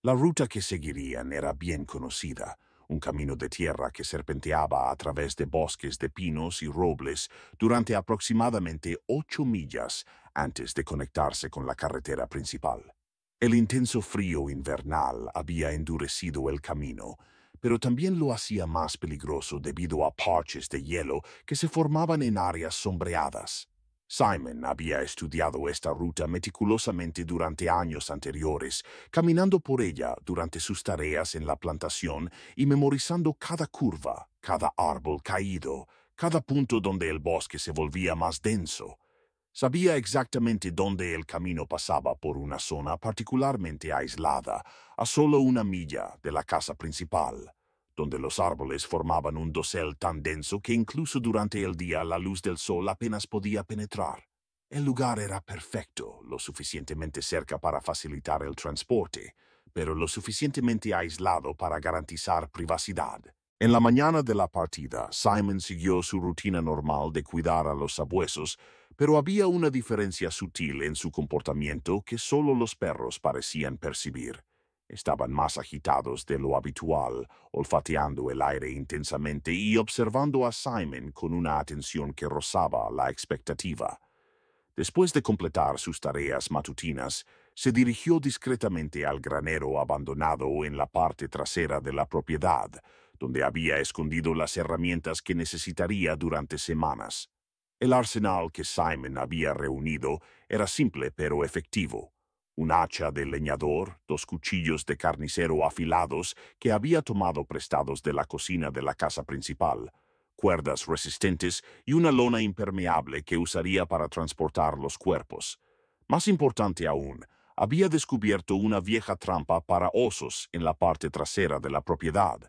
La ruta que seguirían era bien conocida, un camino de tierra que serpenteaba a través de bosques de pinos y robles durante aproximadamente 8 millas antes de conectarse con la carretera principal. El intenso frío invernal había endurecido el camino, pero también lo hacía más peligroso debido a parches de hielo que se formaban en áreas sombreadas. Simon había estudiado esta ruta meticulosamente durante años anteriores, caminando por ella durante sus tareas en la plantación y memorizando cada curva, cada árbol caído, cada punto donde el bosque se volvía más denso. Sabía exactamente dónde el camino pasaba por una zona particularmente aislada, a solo 1 milla de la casa principal, donde los árboles formaban un dosel tan denso que incluso durante el día la luz del sol apenas podía penetrar. El lugar era perfecto, lo suficientemente cerca para facilitar el transporte, pero lo suficientemente aislado para garantizar privacidad. En la mañana de la partida, Simon siguió su rutina normal de cuidar a los sabuesos, pero había una diferencia sutil en su comportamiento que solo los perros parecían percibir. Estaban más agitados de lo habitual, olfateando el aire intensamente y observando a Simon con una atención que rozaba la expectativa. Después de completar sus tareas matutinas, se dirigió discretamente al granero abandonado en la parte trasera de la propiedad, donde había escondido las herramientas que necesitaría durante semanas. El arsenal que Simon había reunido era simple pero efectivo. Un hacha de leñador, 2 cuchillos de carnicero afilados que había tomado prestados de la cocina de la casa principal, cuerdas resistentes y una lona impermeable que usaría para transportar los cuerpos. Más importante aún, había descubierto una vieja trampa para osos en la parte trasera de la propiedad,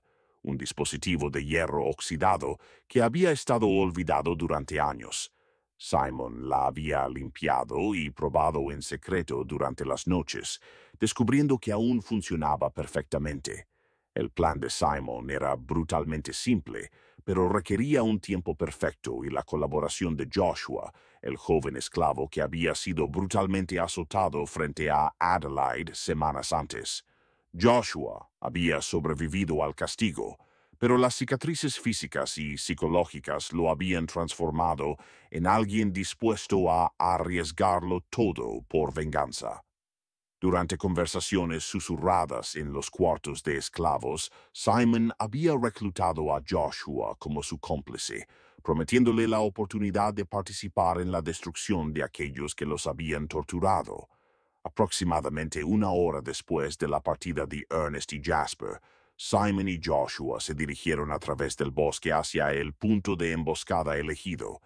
un dispositivo de hierro oxidado que había estado olvidado durante años. Simon la había limpiado y probado en secreto durante las noches, descubriendo que aún funcionaba perfectamente. El plan de Simon era brutalmente simple, pero requería un tiempo perfecto y la colaboración de Joshua, el joven esclavo que había sido brutalmente azotado frente a Adelaide semanas antes. Joshua había sobrevivido al castigo, pero las cicatrices físicas y psicológicas lo habían transformado en alguien dispuesto a arriesgarlo todo por venganza. Durante conversaciones susurradas en los cuartos de esclavos, Simon había reclutado a Joshua como su cómplice, prometiéndole la oportunidad de participar en la destrucción de aquellos que los habían torturado. Aproximadamente 1 hora después de la partida de Ernest y Jasper, Simon y Joshua se dirigieron a través del bosque hacia el punto de emboscada elegido.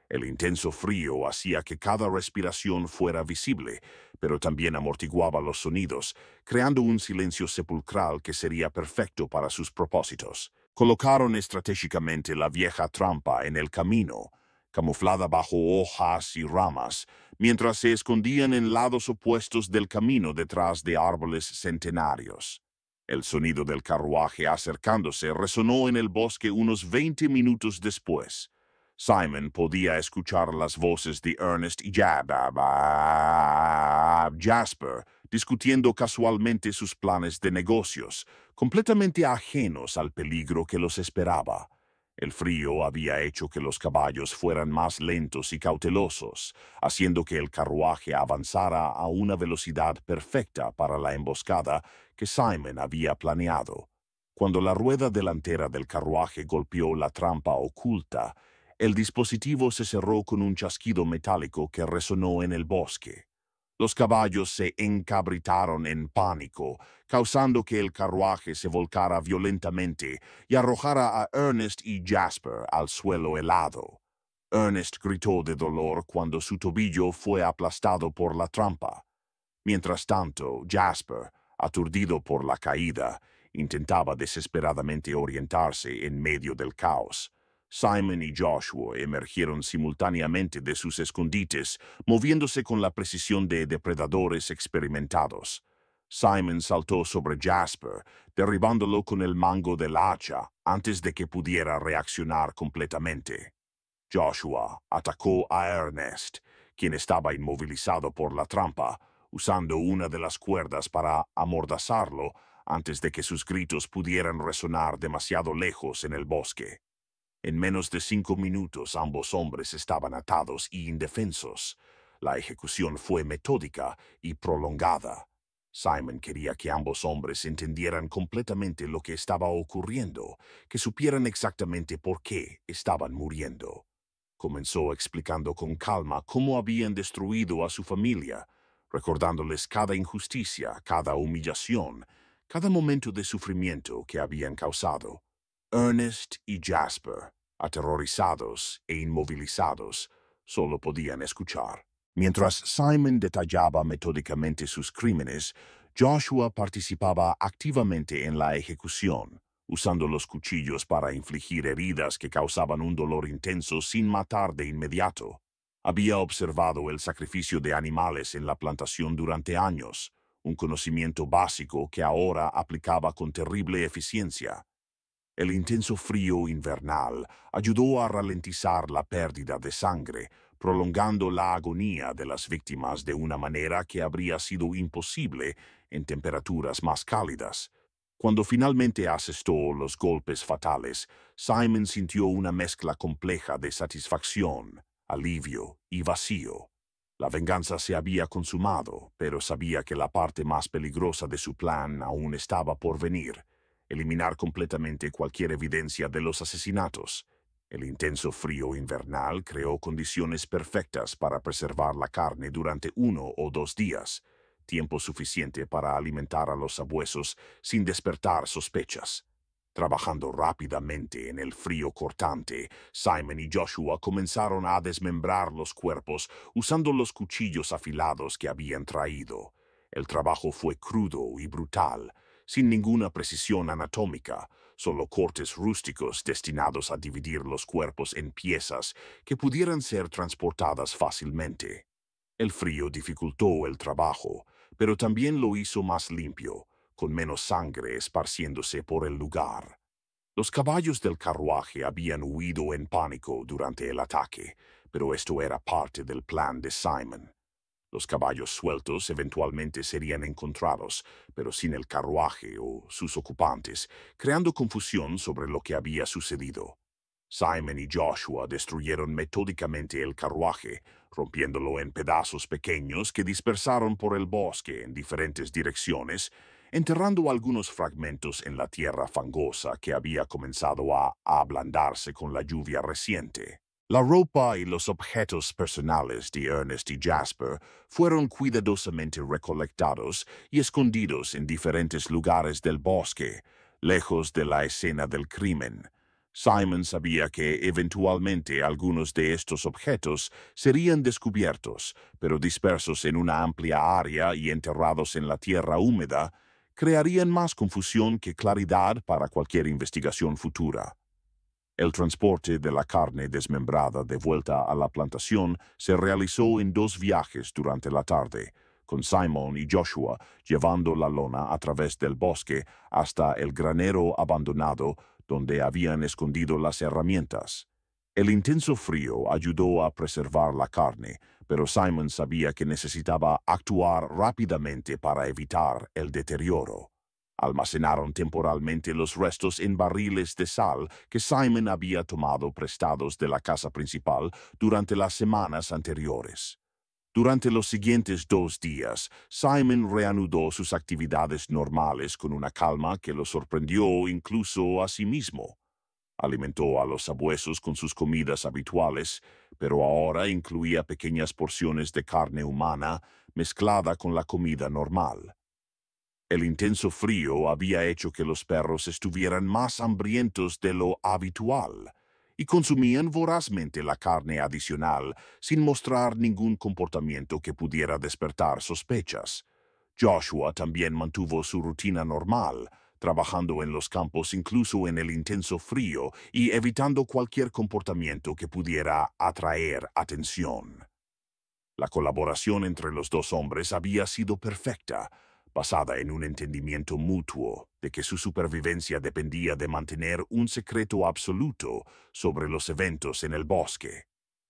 El intenso frío hacía que cada respiración fuera visible, pero también amortiguaba los sonidos, creando un silencio sepulcral que sería perfecto para sus propósitos. Colocaron estratégicamente la vieja trampa en el camino, camuflada bajo hojas y ramas, mientras se escondían en lados opuestos del camino detrás de árboles centenarios. El sonido del carruaje acercándose resonó en el bosque unos 20 minutos después. Simon podía escuchar las voces de Ernest y Jasper discutiendo casualmente sus planes de negocios, completamente ajenos al peligro que los esperaba. El frío había hecho que los caballos fueran más lentos y cautelosos, haciendo que el carruaje avanzara a una velocidad perfecta para la emboscada que Simon había planeado. Cuando la rueda delantera del carruaje golpeó la trampa oculta, el dispositivo se cerró con un chasquido metálico que resonó en el bosque. Los caballos se encabritaron en pánico, causando que el carruaje se volcara violentamente y arrojara a Ernest y Jasper al suelo helado. Ernest gritó de dolor cuando su tobillo fue aplastado por la trampa. Mientras tanto, Jasper, aturdido por la caída, intentaba desesperadamente orientarse en medio del caos. Simon y Joshua emergieron simultáneamente de sus escondites, moviéndose con la precisión de depredadores experimentados. Simon saltó sobre Jasper, derribándolo con el mango del hacha antes de que pudiera reaccionar completamente. Joshua atacó a Ernest, quien estaba inmovilizado por la trampa, usando una de las cuerdas para amordazarlo antes de que sus gritos pudieran resonar demasiado lejos en el bosque. En menos de 5 minutos ambos hombres estaban atados y indefensos. La ejecución fue metódica y prolongada. Simon quería que ambos hombres entendieran completamente lo que estaba ocurriendo, que supieran exactamente por qué estaban muriendo. Comenzó explicando con calma cómo habían destruido a su familia, recordándoles cada injusticia, cada humillación, cada momento de sufrimiento que habían causado. Ernest y Jasper, aterrorizados e inmovilizados, solo podían escuchar. Mientras Simon detallaba metódicamente sus crímenes, Joshua participaba activamente en la ejecución, usando los cuchillos para infligir heridas que causaban un dolor intenso sin matar de inmediato. Había observado el sacrificio de animales en la plantación durante años, un conocimiento básico que ahora aplicaba con terrible eficiencia. El intenso frío invernal ayudó a ralentizar la pérdida de sangre, prolongando la agonía de las víctimas de una manera que habría sido imposible en temperaturas más cálidas. Cuando finalmente asestó los golpes fatales, Simon sintió una mezcla compleja de satisfacción, alivio y vacío. La venganza se había consumado, pero sabía que la parte más peligrosa de su plan aún estaba por venir: eliminar completamente cualquier evidencia de los asesinatos. El intenso frío invernal creó condiciones perfectas para preservar la carne durante 1 o 2 días, tiempo suficiente para alimentar a los sabuesos sin despertar sospechas. Trabajando rápidamente en el frío cortante, Simon y Joshua comenzaron a desmembrar los cuerpos usando los cuchillos afilados que habían traído. El trabajo fue crudo y brutal, sin ninguna precisión anatómica, solo cortes rústicos destinados a dividir los cuerpos en piezas que pudieran ser transportadas fácilmente. El frío dificultó el trabajo, pero también lo hizo más limpio, con menos sangre esparciéndose por el lugar. Los caballos del carruaje habían huido en pánico durante el ataque, pero esto era parte del plan de Simon. Los caballos sueltos eventualmente serían encontrados, pero sin el carruaje o sus ocupantes, creando confusión sobre lo que había sucedido. Simon y Joshua destruyeron metódicamente el carruaje, rompiéndolo en pedazos pequeños que dispersaron por el bosque en diferentes direcciones, enterrando algunos fragmentos en la tierra fangosa que había comenzado a ablandarse con la lluvia reciente. La ropa y los objetos personales de Ernest y Jasper fueron cuidadosamente recolectados y escondidos en diferentes lugares del bosque, lejos de la escena del crimen. Simon sabía que eventualmente algunos de estos objetos serían descubiertos, pero dispersos en una amplia área y enterrados en la tierra húmeda, crearían más confusión que claridad para cualquier investigación futura. El transporte de la carne desmembrada de vuelta a la plantación se realizó en 2 viajes durante la tarde, con Simon y Joshua llevando la lona a través del bosque hasta el granero abandonado donde habían escondido las herramientas. El intenso frío ayudó a preservar la carne, pero Simon sabía que necesitaba actuar rápidamente para evitar el deterioro. Almacenaron temporalmente los restos en barriles de sal que Simon había tomado prestados de la casa principal durante las semanas anteriores. Durante los siguientes 2 días, Simon reanudó sus actividades normales con una calma que lo sorprendió incluso a sí mismo. Alimentó a los sabuesos con sus comidas habituales, pero ahora incluía pequeñas porciones de carne humana mezclada con la comida normal. El intenso frío había hecho que los perros estuvieran más hambrientos de lo habitual y consumían vorazmente la carne adicional sin mostrar ningún comportamiento que pudiera despertar sospechas. Joshua también mantuvo su rutina normal, trabajando en los campos incluso en el intenso frío y evitando cualquier comportamiento que pudiera atraer atención. La colaboración entre los dos hombres había sido perfecta, basada en un entendimiento mutuo de que su supervivencia dependía de mantener un secreto absoluto sobre los eventos en el bosque.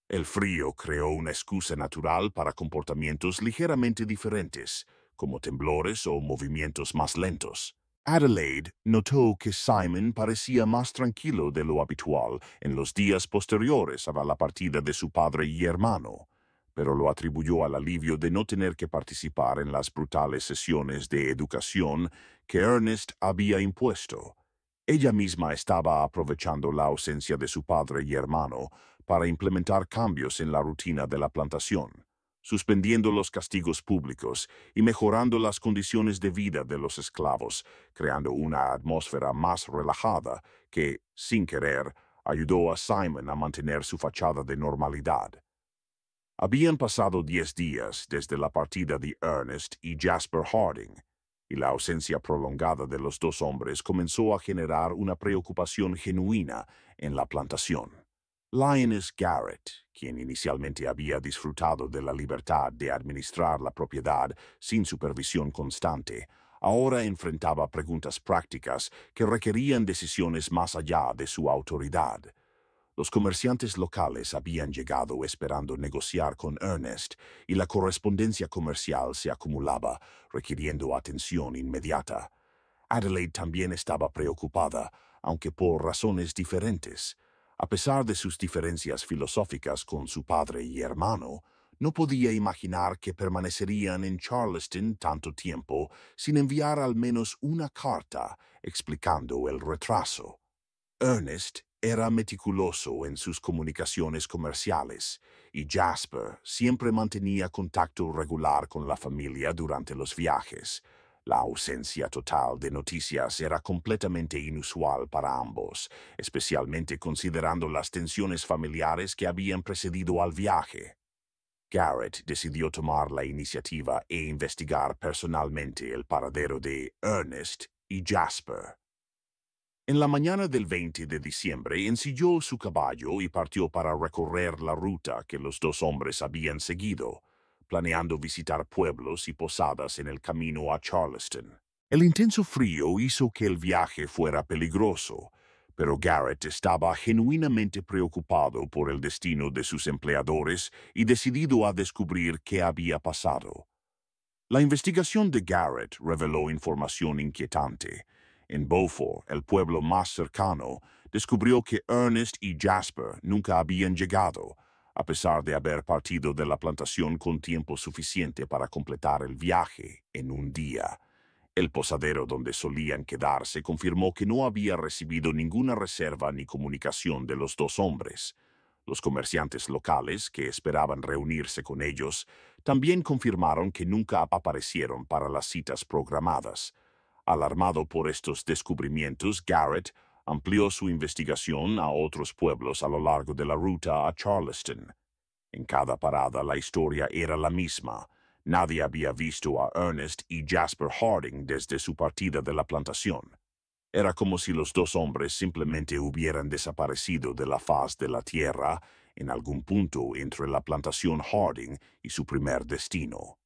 El frío creó una excusa natural para comportamientos ligeramente diferentes, como temblores o movimientos más lentos. Adelaide notó que Simon parecía más tranquilo de lo habitual en los días posteriores a la partida de su padre y hermano, pero lo atribuyó al alivio de no tener que participar en las brutales sesiones de educación que Ernest había impuesto. Ella misma estaba aprovechando la ausencia de su padre y hermano para implementar cambios en la rutina de la plantación, suspendiendo los castigos públicos y mejorando las condiciones de vida de los esclavos, creando una atmósfera más relajada que, sin querer, ayudó a Simon a mantener su fachada de normalidad. Habían pasado 10 días desde la partida de Ernest y Jasper Harding, y la ausencia prolongada de los dos hombres comenzó a generar una preocupación genuina en la plantación. Lioness Garrett, quien inicialmente había disfrutado de la libertad de administrar la propiedad sin supervisión constante, ahora enfrentaba preguntas prácticas que requerían decisiones más allá de su autoridad. Los comerciantes locales habían llegado esperando negociar con Ernest y la correspondencia comercial se acumulaba, requiriendo atención inmediata. Adelaide también estaba preocupada, aunque por razones diferentes. A pesar de sus diferencias filosóficas con su padre y hermano, no podía imaginar que permanecerían en Charleston tanto tiempo sin enviar al menos una carta explicando el retraso. Ernest era meticuloso en sus comunicaciones comerciales y Jasper siempre mantenía contacto regular con la familia durante los viajes. La ausencia total de noticias era completamente inusual para ambos, especialmente considerando las tensiones familiares que habían precedido al viaje. Garrett decidió tomar la iniciativa e investigar personalmente el paradero de Ernest y Jasper. En la mañana del 20 de diciembre ensilló su caballo y partió para recorrer la ruta que los dos hombres habían seguido, planeando visitar pueblos y posadas en el camino a Charleston. El intenso frío hizo que el viaje fuera peligroso, pero Garrett estaba genuinamente preocupado por el destino de sus empleadores y decidido a descubrir qué había pasado. La investigación de Garrett reveló información inquietante. En Beaufort, el pueblo más cercano, descubrió que Ernest y Jasper nunca habían llegado, a pesar de haber partido de la plantación con tiempo suficiente para completar el viaje en un día. El posadero donde solían quedarse confirmó que no había recibido ninguna reserva ni comunicación de los dos hombres. Los comerciantes locales, que esperaban reunirse con ellos, también confirmaron que nunca aparecieron para las citas programadas. Alarmado por estos descubrimientos, Garrett amplió su investigación a otros pueblos a lo largo de la ruta a Charleston. En cada parada la historia era la misma. Nadie había visto a Ernest y Jasper Harding desde su partida de la plantación. Era como si los dos hombres simplemente hubieran desaparecido de la faz de la tierra en algún punto entre la plantación Harding y su primer destino.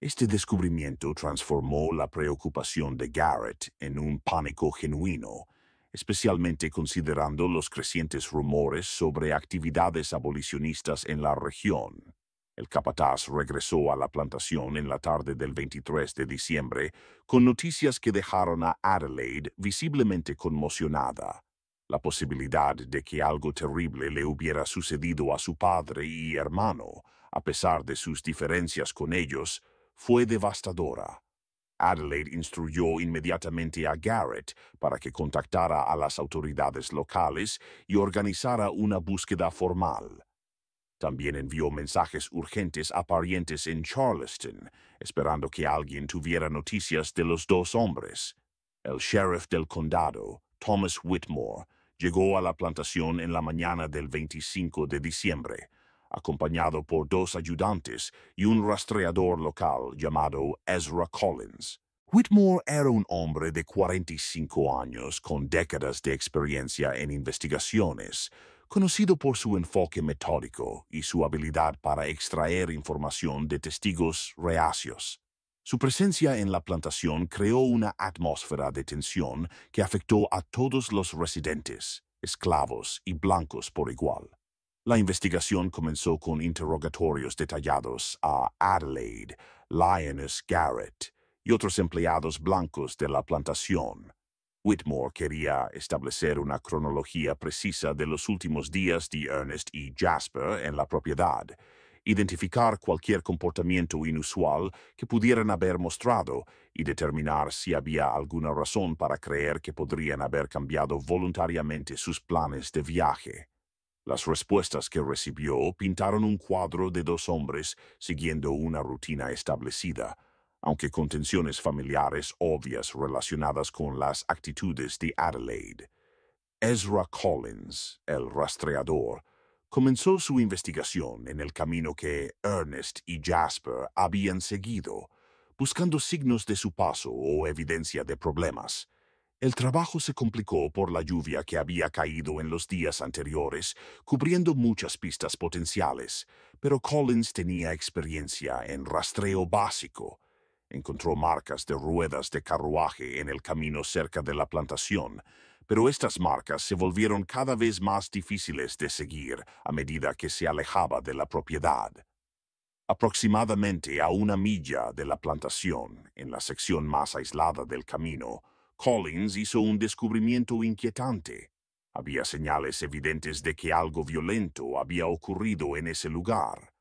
Este descubrimiento transformó la preocupación de Garrett en un pánico genuino, especialmente considerando los crecientes rumores sobre actividades abolicionistas en la región. El capataz regresó a la plantación en la tarde del 23 de diciembre con noticias que dejaron a Adelaide visiblemente conmocionada. La posibilidad de que algo terrible le hubiera sucedido a su padre y hermano, a pesar de sus diferencias con ellos, fue devastadora. Adelaide instruyó inmediatamente a Garrett para que contactara a las autoridades locales y organizara una búsqueda formal. También envió mensajes urgentes a parientes en Charleston, esperando que alguien tuviera noticias de los dos hombres. El sheriff del condado, Thomas Whitmore, llegó a la plantación en la mañana del 25 de diciembre, acompañado por dos ayudantes y un rastreador local llamado Ezra Collins. Whitmore era un hombre de 45 años con décadas de experiencia en investigaciones, conocido por su enfoque metódico y su habilidad para extraer información de testigos reacios. Su presencia en la plantación creó una atmósfera de tensión que afectó a todos los residentes, esclavos y blancos por igual. La investigación comenzó con interrogatorios detallados a Adelaide, Lioness Garrett y otros empleados blancos de la plantación. Whitmore quería establecer una cronología precisa de los últimos días de Ernest y Jasper en la propiedad, identificar cualquier comportamiento inusual que pudieran haber mostrado y determinar si había alguna razón para creer que podrían haber cambiado voluntariamente sus planes de viaje. Las respuestas que recibió pintaron un cuadro de dos hombres siguiendo una rutina establecida, aunque con tensiones familiares obvias relacionadas con las actitudes de Adelaide. Ezra Collins, el rastreador, comenzó su investigación en el camino que Ernest y Jasper habían seguido, buscando signos de su paso o evidencia de problemas. El trabajo se complicó por la lluvia que había caído en los días anteriores, cubriendo muchas pistas potenciales, pero Collins tenía experiencia en rastreo básico. Encontró marcas de ruedas de carruaje en el camino cerca de la plantación, pero estas marcas se volvieron cada vez más difíciles de seguir a medida que se alejaba de la propiedad. Aproximadamente a 1 milla de la plantación, en la sección más aislada del camino, Collins hizo un descubrimiento inquietante. Había señales evidentes de que algo violento había ocurrido en ese lugar.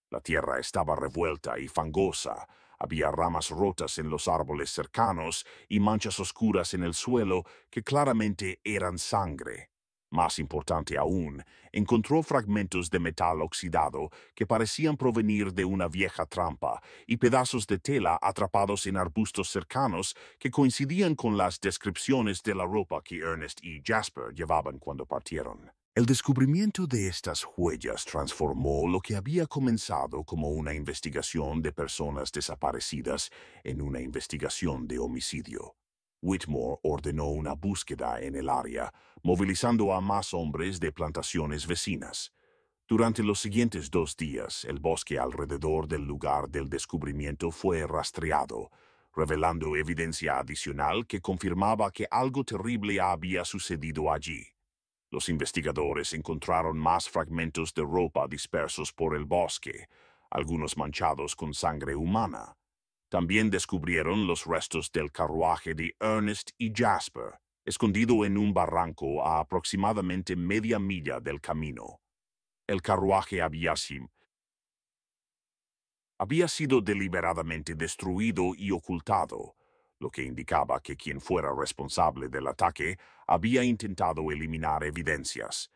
La tierra estaba revuelta y fangosa, había ramas rotas en los árboles cercanos y manchas oscuras en el suelo que claramente eran sangre. Más importante aún, encontró fragmentos de metal oxidado que parecían provenir de una vieja trampa y pedazos de tela atrapados en arbustos cercanos que coincidían con las descripciones de la ropa que Ernest y Jasper llevaban cuando partieron. El descubrimiento de estas huellas transformó lo que había comenzado como una investigación de personas desaparecidas en una investigación de homicidio. Whitmore ordenó una búsqueda en el área, movilizando a más hombres de plantaciones vecinas. Durante los siguientes 2 días, el bosque alrededor del lugar del descubrimiento fue rastreado, revelando evidencia adicional que confirmaba que algo terrible había sucedido allí. Los investigadores encontraron más fragmentos de ropa dispersos por el bosque, algunos manchados con sangre humana. También descubrieron los restos del carruaje de Ernest y Jasper, escondido en un barranco a aproximadamente media milla del camino. El carruaje había sido deliberadamente destruido y ocultado, lo que indicaba que quien fuera responsable del ataque había intentado eliminar evidencias.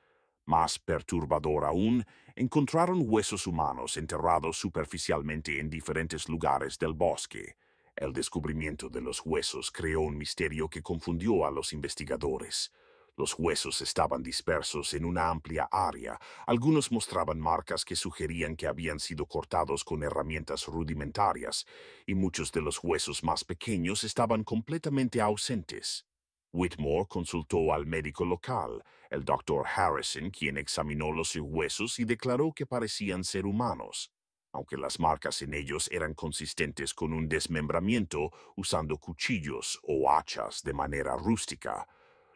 Más perturbador aún, encontraron huesos humanos enterrados superficialmente en diferentes lugares del bosque. El descubrimiento de los huesos creó un misterio que confundió a los investigadores. Los huesos estaban dispersos en una amplia área. Algunos mostraban marcas que sugerían que habían sido cortados con herramientas rudimentarias, y muchos de los huesos más pequeños estaban completamente ausentes. Whitmore consultó al médico local, el Dr. Harrison, quien examinó los huesos y declaró que parecían ser humanos, aunque las marcas en ellos eran consistentes con un desmembramiento usando cuchillos o hachas de manera rústica.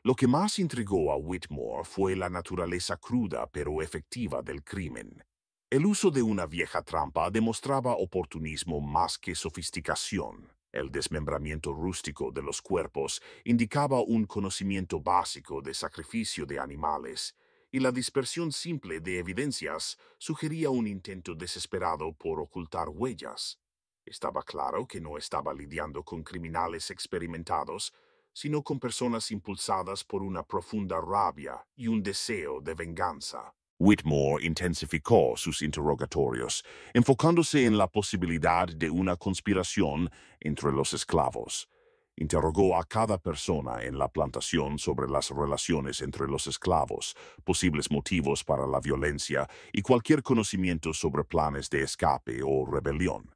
Lo que más intrigó a Whitmore fue la naturaleza cruda pero efectiva del crimen. El uso de una vieja trampa demostraba oportunismo más que sofisticación. El desmembramiento rústico de los cuerpos indicaba un conocimiento básico de sacrificio de animales, y la dispersión simple de evidencias sugería un intento desesperado por ocultar huellas. Estaba claro que no estaba lidiando con criminales experimentados, sino con personas impulsadas por una profunda rabia y un deseo de venganza. Whitmore intensificó sus interrogatorios, enfocándose en la posibilidad de una conspiración entre los esclavos. Interrogó a cada persona en la plantación sobre las relaciones entre los esclavos, posibles motivos para la violencia y cualquier conocimiento sobre planes de escape o rebelión.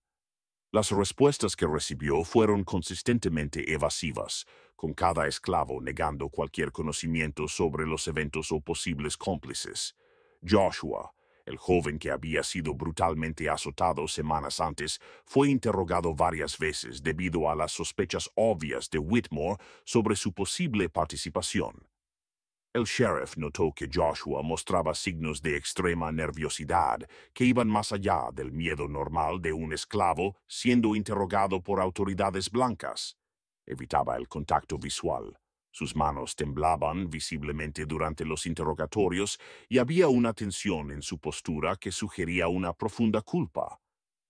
Las respuestas que recibió fueron consistentemente evasivas, con cada esclavo negando cualquier conocimiento sobre los eventos o posibles cómplices. Joshua, el joven que había sido brutalmente azotado semanas antes, fue interrogado varias veces debido a las sospechas obvias de Whitmore sobre su posible participación. El sheriff notó que Joshua mostraba signos de extrema nerviosidad que iban más allá del miedo normal de un esclavo siendo interrogado por autoridades blancas. Evitaba el contacto visual. Sus manos temblaban visiblemente durante los interrogatorios y había una tensión en su postura que sugería una profunda culpa.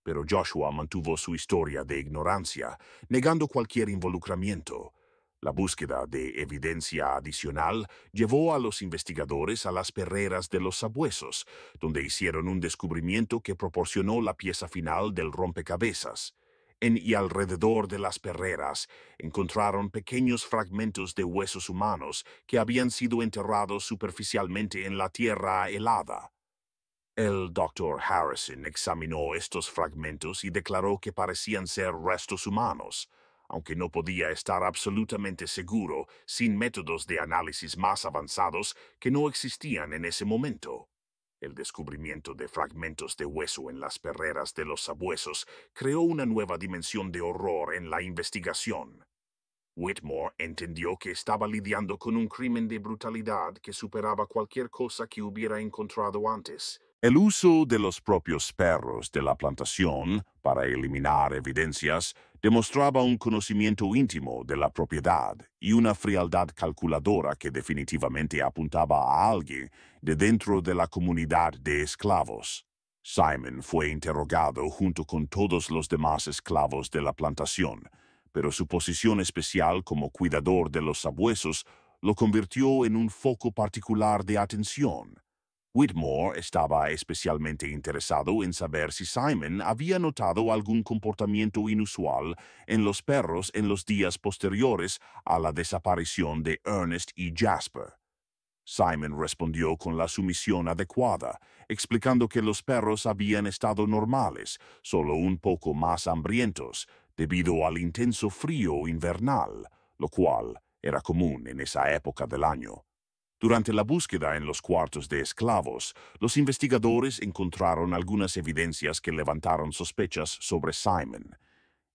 Pero Joshua mantuvo su historia de ignorancia, negando cualquier involucramiento. La búsqueda de evidencia adicional llevó a los investigadores a las perreras de los Sabuesos, donde hicieron un descubrimiento que proporcionó la pieza final del rompecabezas. En y alrededor de las perreras encontraron pequeños fragmentos de huesos humanos que habían sido enterrados superficialmente en la tierra helada. El doctor Harrison examinó estos fragmentos y declaró que parecían ser restos humanos, aunque no podía estar absolutamente seguro sin métodos de análisis más avanzados que no existían en ese momento. El descubrimiento de fragmentos de hueso en las perreras de los sabuesos creó una nueva dimensión de horror en la investigación. Whitmore entendió que estaba lidiando con un crimen de brutalidad que superaba cualquier cosa que hubiera encontrado antes. El uso de los propios perros de la plantación para eliminar evidencias demostraba un conocimiento íntimo de la propiedad y una frialdad calculadora que definitivamente apuntaba a alguien de dentro de la comunidad de esclavos. Simon fue interrogado junto con todos los demás esclavos de la plantación, pero su posición especial como cuidador de los sabuesos lo convirtió en un foco particular de atención. Whitmore estaba especialmente interesado en saber si Simon había notado algún comportamiento inusual en los perros en los días posteriores a la desaparición de Ernest y Jasper. Simon respondió con la sumisión adecuada, explicando que los perros habían estado normales, solo un poco más hambrientos, debido al intenso frío invernal, lo cual era común en esa época del año. Durante la búsqueda en los cuartos de esclavos, los investigadores encontraron algunas evidencias que levantaron sospechas sobre Simon.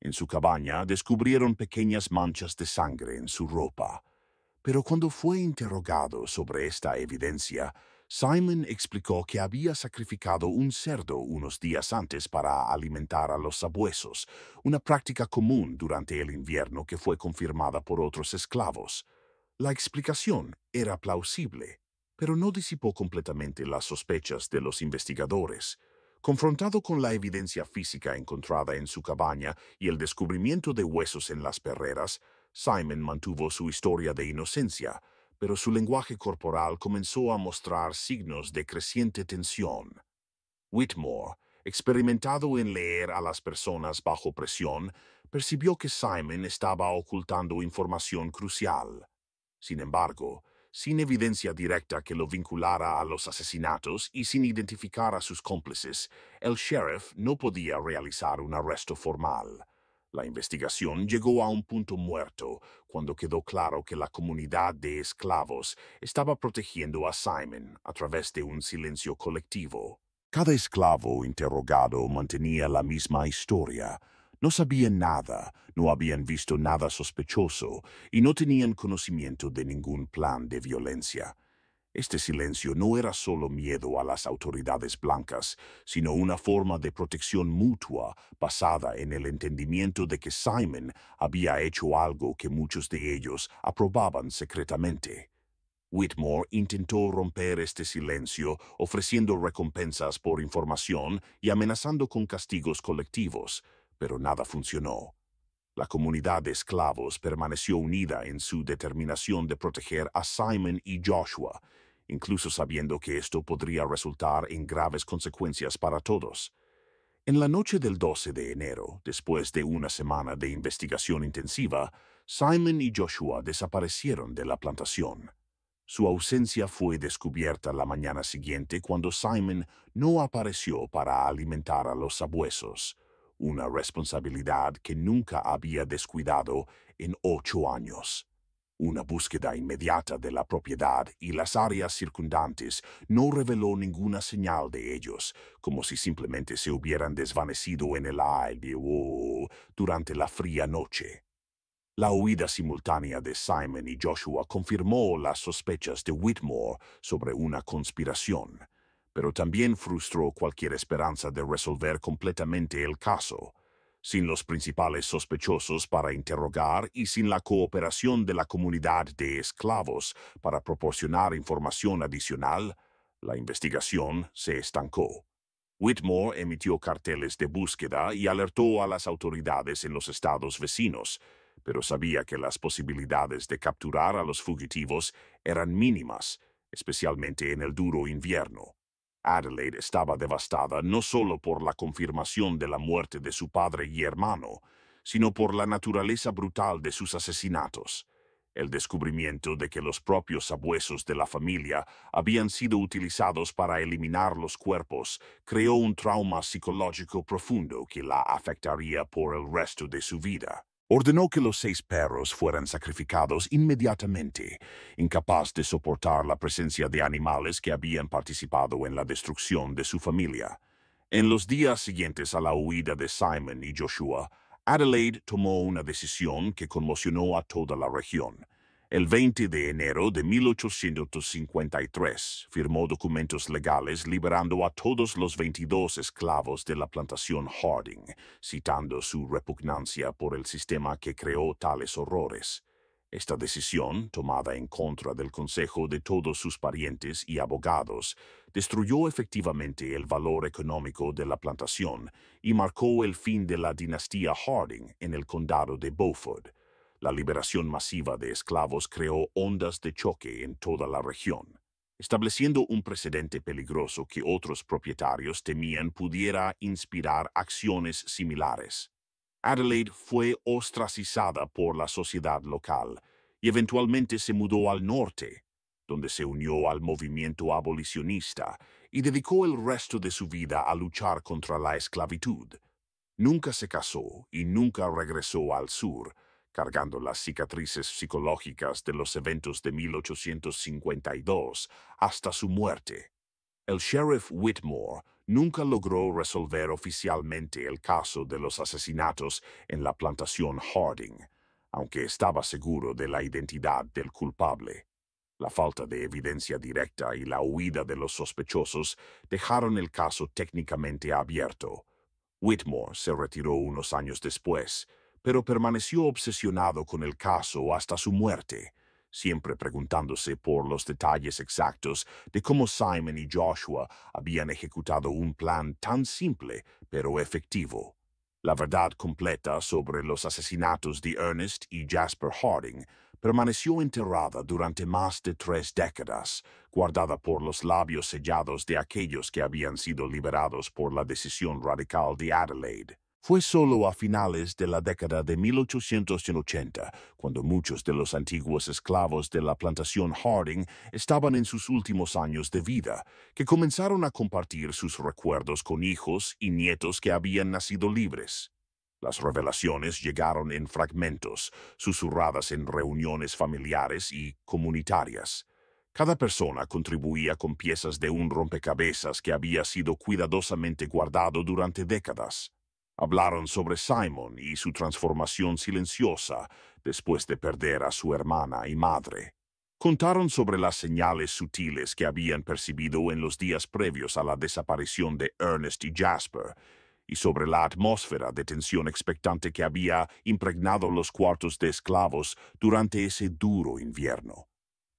En su cabaña descubrieron pequeñas manchas de sangre en su ropa. Pero cuando fue interrogado sobre esta evidencia, Simon explicó que había sacrificado un cerdo unos días antes para alimentar a los sabuesos, una práctica común durante el invierno que fue confirmada por otros esclavos. La explicación era plausible, pero no disipó completamente las sospechas de los investigadores. Confrontado con la evidencia física encontrada en su cabaña y el descubrimiento de huesos en las perreras, Simon mantuvo su historia de inocencia, pero su lenguaje corporal comenzó a mostrar signos de creciente tensión. Whitmore, experimentado en leer a las personas bajo presión, percibió que Simon estaba ocultando información crucial. Sin embargo, sin evidencia directa que lo vinculara a los asesinatos y sin identificar a sus cómplices, el sheriff no podía realizar un arresto formal. La investigación llegó a un punto muerto cuando quedó claro que la comunidad de esclavos estaba protegiendo a Simon a través de un silencio colectivo. Cada esclavo interrogado mantenía la misma historia. No sabían nada, no habían visto nada sospechoso y no tenían conocimiento de ningún plan de violencia. Este silencio no era solo miedo a las autoridades blancas, sino una forma de protección mutua basada en el entendimiento de que Simon había hecho algo que muchos de ellos aprobaban secretamente. Whitmore intentó romper este silencio ofreciendo recompensas por información y amenazando con castigos colectivos, pero nada funcionó. La comunidad de esclavos permaneció unida en su determinación de proteger a Simon y Joshua, incluso sabiendo que esto podría resultar en graves consecuencias para todos. En la noche del 12 de enero, después de una semana de investigación intensiva, Simon y Joshua desaparecieron de la plantación. Su ausencia fue descubierta la mañana siguiente cuando Simon no apareció para alimentar a los sabuesos, una responsabilidad que nunca había descuidado en 8 años. Una búsqueda inmediata de la propiedad y las áreas circundantes no reveló ninguna señal de ellos, como si simplemente se hubieran desvanecido en el aire durante la fría noche. La huida simultánea de Simon y Joshua confirmó las sospechas de Whitmore sobre una conspiración, pero también frustró cualquier esperanza de resolver completamente el caso. Sin los principales sospechosos para interrogar y sin la cooperación de la comunidad de esclavos para proporcionar información adicional, la investigación se estancó. Whitmore emitió carteles de búsqueda y alertó a las autoridades en los estados vecinos, pero sabía que las posibilidades de capturar a los fugitivos eran mínimas, especialmente en el duro invierno. Adelaide estaba devastada no solo por la confirmación de la muerte de su padre y hermano, sino por la naturaleza brutal de sus asesinatos. El descubrimiento de que los propios sabuesos de la familia habían sido utilizados para eliminar los cuerpos creó un trauma psicológico profundo que la afectaría por el resto de su vida. Ordenó que los 6 perros fueran sacrificados inmediatamente, incapaz de soportar la presencia de animales que habían participado en la destrucción de su familia. En los días siguientes a la huida de Simon y Joshua, Adelaide tomó una decisión que conmocionó a toda la región. El 20 de enero de 1853 firmó documentos legales liberando a todos los 22 esclavos de la plantación Harding, citando su repugnancia por el sistema que creó tales horrores. Esta decisión, tomada en contra del consejo de todos sus parientes y abogados, destruyó efectivamente el valor económico de la plantación y marcó el fin de la dinastía Harding en el condado de Beaufort. La liberación masiva de esclavos creó ondas de choque en toda la región, estableciendo un precedente peligroso que otros propietarios temían pudiera inspirar acciones similares. Adelaide fue ostracizada por la sociedad local y eventualmente se mudó al norte, donde se unió al movimiento abolicionista y dedicó el resto de su vida a luchar contra la esclavitud. Nunca se casó y nunca regresó al sur, cargando las cicatrices psicológicas de los eventos de 1852 hasta su muerte. El sheriff Whitmore nunca logró resolver oficialmente el caso de los asesinatos en la plantación Harding, aunque estaba seguro de la identidad del culpable. La falta de evidencia directa y la huida de los sospechosos dejaron el caso técnicamente abierto. Whitmore se retiró unos años después, pero permaneció obsesionado con el caso hasta su muerte, siempre preguntándose por los detalles exactos de cómo Simon y Joshua habían ejecutado un plan tan simple pero efectivo. La verdad completa sobre los asesinatos de Ernest y Jasper Harding permaneció enterrada durante más de 3 décadas, guardada por los labios sellados de aquellos que habían sido liberados por la decisión radical de Adelaide. Fue solo a finales de la década de 1880, cuando muchos de los antiguos esclavos de la plantación Harding estaban en sus últimos años de vida, que comenzaron a compartir sus recuerdos con hijos y nietos que habían nacido libres. Las revelaciones llegaron en fragmentos, susurradas en reuniones familiares y comunitarias. Cada persona contribuía con piezas de un rompecabezas que había sido cuidadosamente guardado durante décadas. Hablaron sobre Simon y su transformación silenciosa después de perder a su hermana y madre. Contaron sobre las señales sutiles que habían percibido en los días previos a la desaparición de Ernest y Jasper, y sobre la atmósfera de tensión expectante que había impregnado los cuartos de esclavos durante ese duro invierno.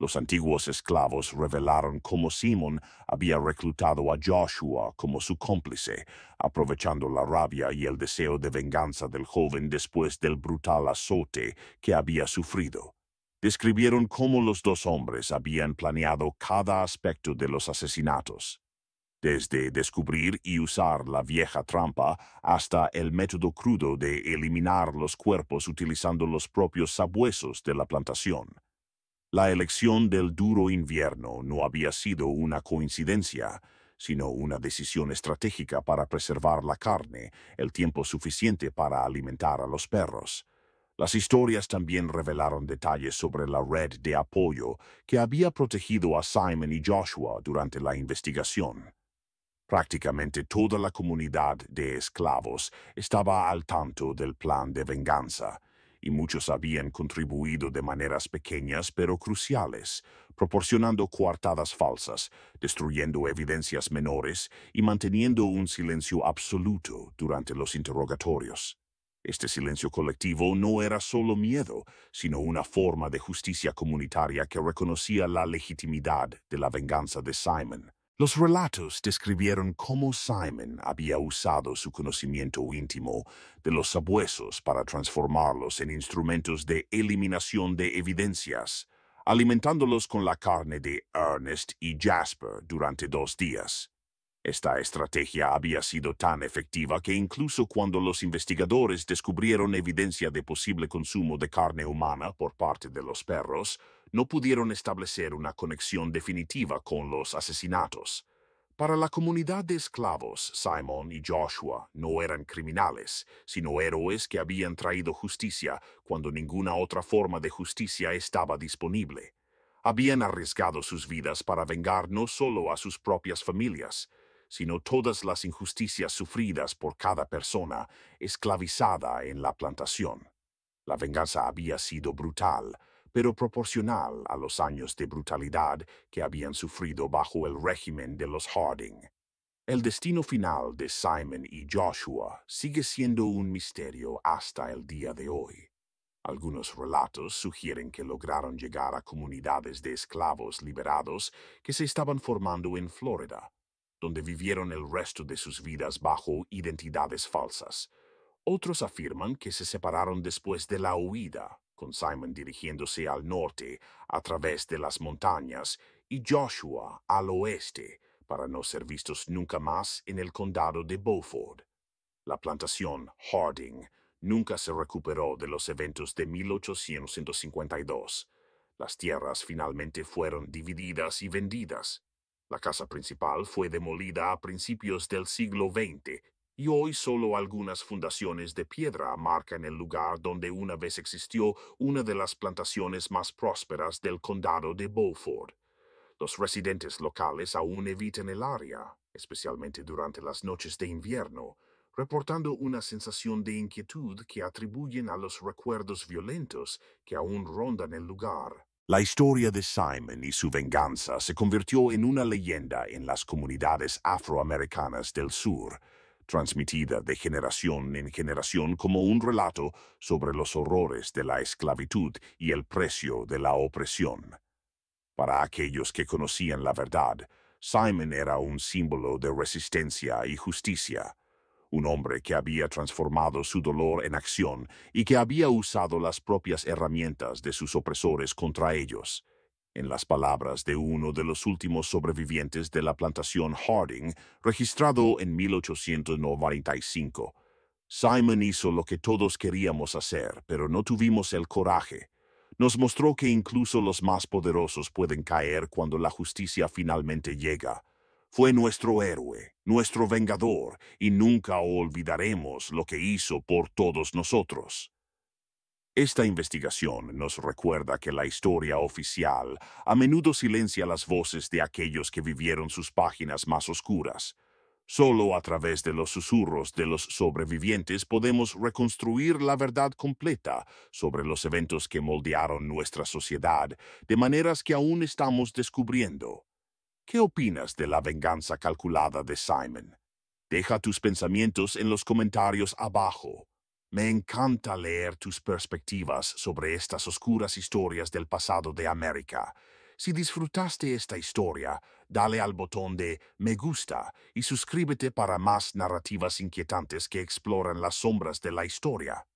Los antiguos esclavos revelaron cómo Simon había reclutado a Joshua como su cómplice, aprovechando la rabia y el deseo de venganza del joven después del brutal azote que había sufrido. Describieron cómo los 2 hombres habían planeado cada aspecto de los asesinatos, desde descubrir y usar la vieja trampa hasta el método crudo de eliminar los cuerpos utilizando los propios sabuesos de la plantación. La elección del duro invierno no había sido una coincidencia, sino una decisión estratégica para preservar la carne el tiempo suficiente para alimentar a los perros. Las historias también revelaron detalles sobre la red de apoyo que había protegido a Simon y Joshua durante la investigación. Prácticamente toda la comunidad de esclavos estaba al tanto del plan de venganza, y muchos habían contribuido de maneras pequeñas pero cruciales, proporcionando coartadas falsas, destruyendo evidencias menores y manteniendo un silencio absoluto durante los interrogatorios. Este silencio colectivo no era solo miedo, sino una forma de justicia comunitaria que reconocía la legitimidad de la venganza de Simon. Los relatos describieron cómo Simon había usado su conocimiento íntimo de los sabuesos para transformarlos en instrumentos de eliminación de evidencias, alimentándolos con la carne de Ernest y Jasper durante 2 días. Esta estrategia había sido tan efectiva que incluso cuando los investigadores descubrieron evidencia de posible consumo de carne humana por parte de los perros, no pudieron establecer una conexión definitiva con los asesinatos. Para la comunidad de esclavos, Simon y Joshua no eran criminales, sino héroes que habían traído justicia cuando ninguna otra forma de justicia estaba disponible. Habían arriesgado sus vidas para vengar no solo a sus propias familias, sino todas las injusticias sufridas por cada persona esclavizada en la plantación. La venganza había sido brutal, pero proporcional a los años de brutalidad que habían sufrido bajo el régimen de los Harding. El destino final de Simon y Joshua sigue siendo un misterio hasta el día de hoy. Algunos relatos sugieren que lograron llegar a comunidades de esclavos liberados que se estaban formando en Florida, donde vivieron el resto de sus vidas bajo identidades falsas. Otros afirman que se separaron después de la huida, con Simon dirigiéndose al norte a través de las montañas y Joshua al oeste, para no ser vistos nunca más en el condado de Beaufort. La plantación Harding nunca se recuperó de los eventos de 1852. Las tierras finalmente fueron divididas y vendidas. La casa principal fue demolida a principios del siglo XX y hoy solo algunas fundaciones de piedra marcan el lugar donde una vez existió una de las plantaciones más prósperas del condado de Beaufort. Los residentes locales aún evitan el área, especialmente durante las noches de invierno, reportando una sensación de inquietud que atribuyen a los recuerdos violentos que aún rondan el lugar. La historia de Simon y su venganza se convirtió en una leyenda en las comunidades afroamericanas del sur, transmitida de generación en generación como un relato sobre los horrores de la esclavitud y el precio de la opresión. Para aquellos que conocían la verdad, Simon era un símbolo de resistencia y justicia, un hombre que había transformado su dolor en acción y que había usado las propias herramientas de sus opresores contra ellos. En las palabras de uno de los últimos sobrevivientes de la plantación Harding, registrado en 1895, Simon hizo lo que todos queríamos hacer, pero no tuvimos el coraje. Nos mostró que incluso los más poderosos pueden caer cuando la justicia finalmente llega. Fue nuestro héroe, nuestro vengador, y nunca olvidaremos lo que hizo por todos nosotros. Esta investigación nos recuerda que la historia oficial a menudo silencia las voces de aquellos que vivieron sus páginas más oscuras. Solo a través de los susurros de los sobrevivientes podemos reconstruir la verdad completa sobre los eventos que moldearon nuestra sociedad de maneras que aún estamos descubriendo. ¿Qué opinas de la venganza calculada de Simon? Deja tus pensamientos en los comentarios abajo. Me encanta leer tus perspectivas sobre estas oscuras historias del pasado de América. Si disfrutaste esta historia, dale al botón de me gusta y suscríbete para más narrativas inquietantes que exploran las sombras de la historia.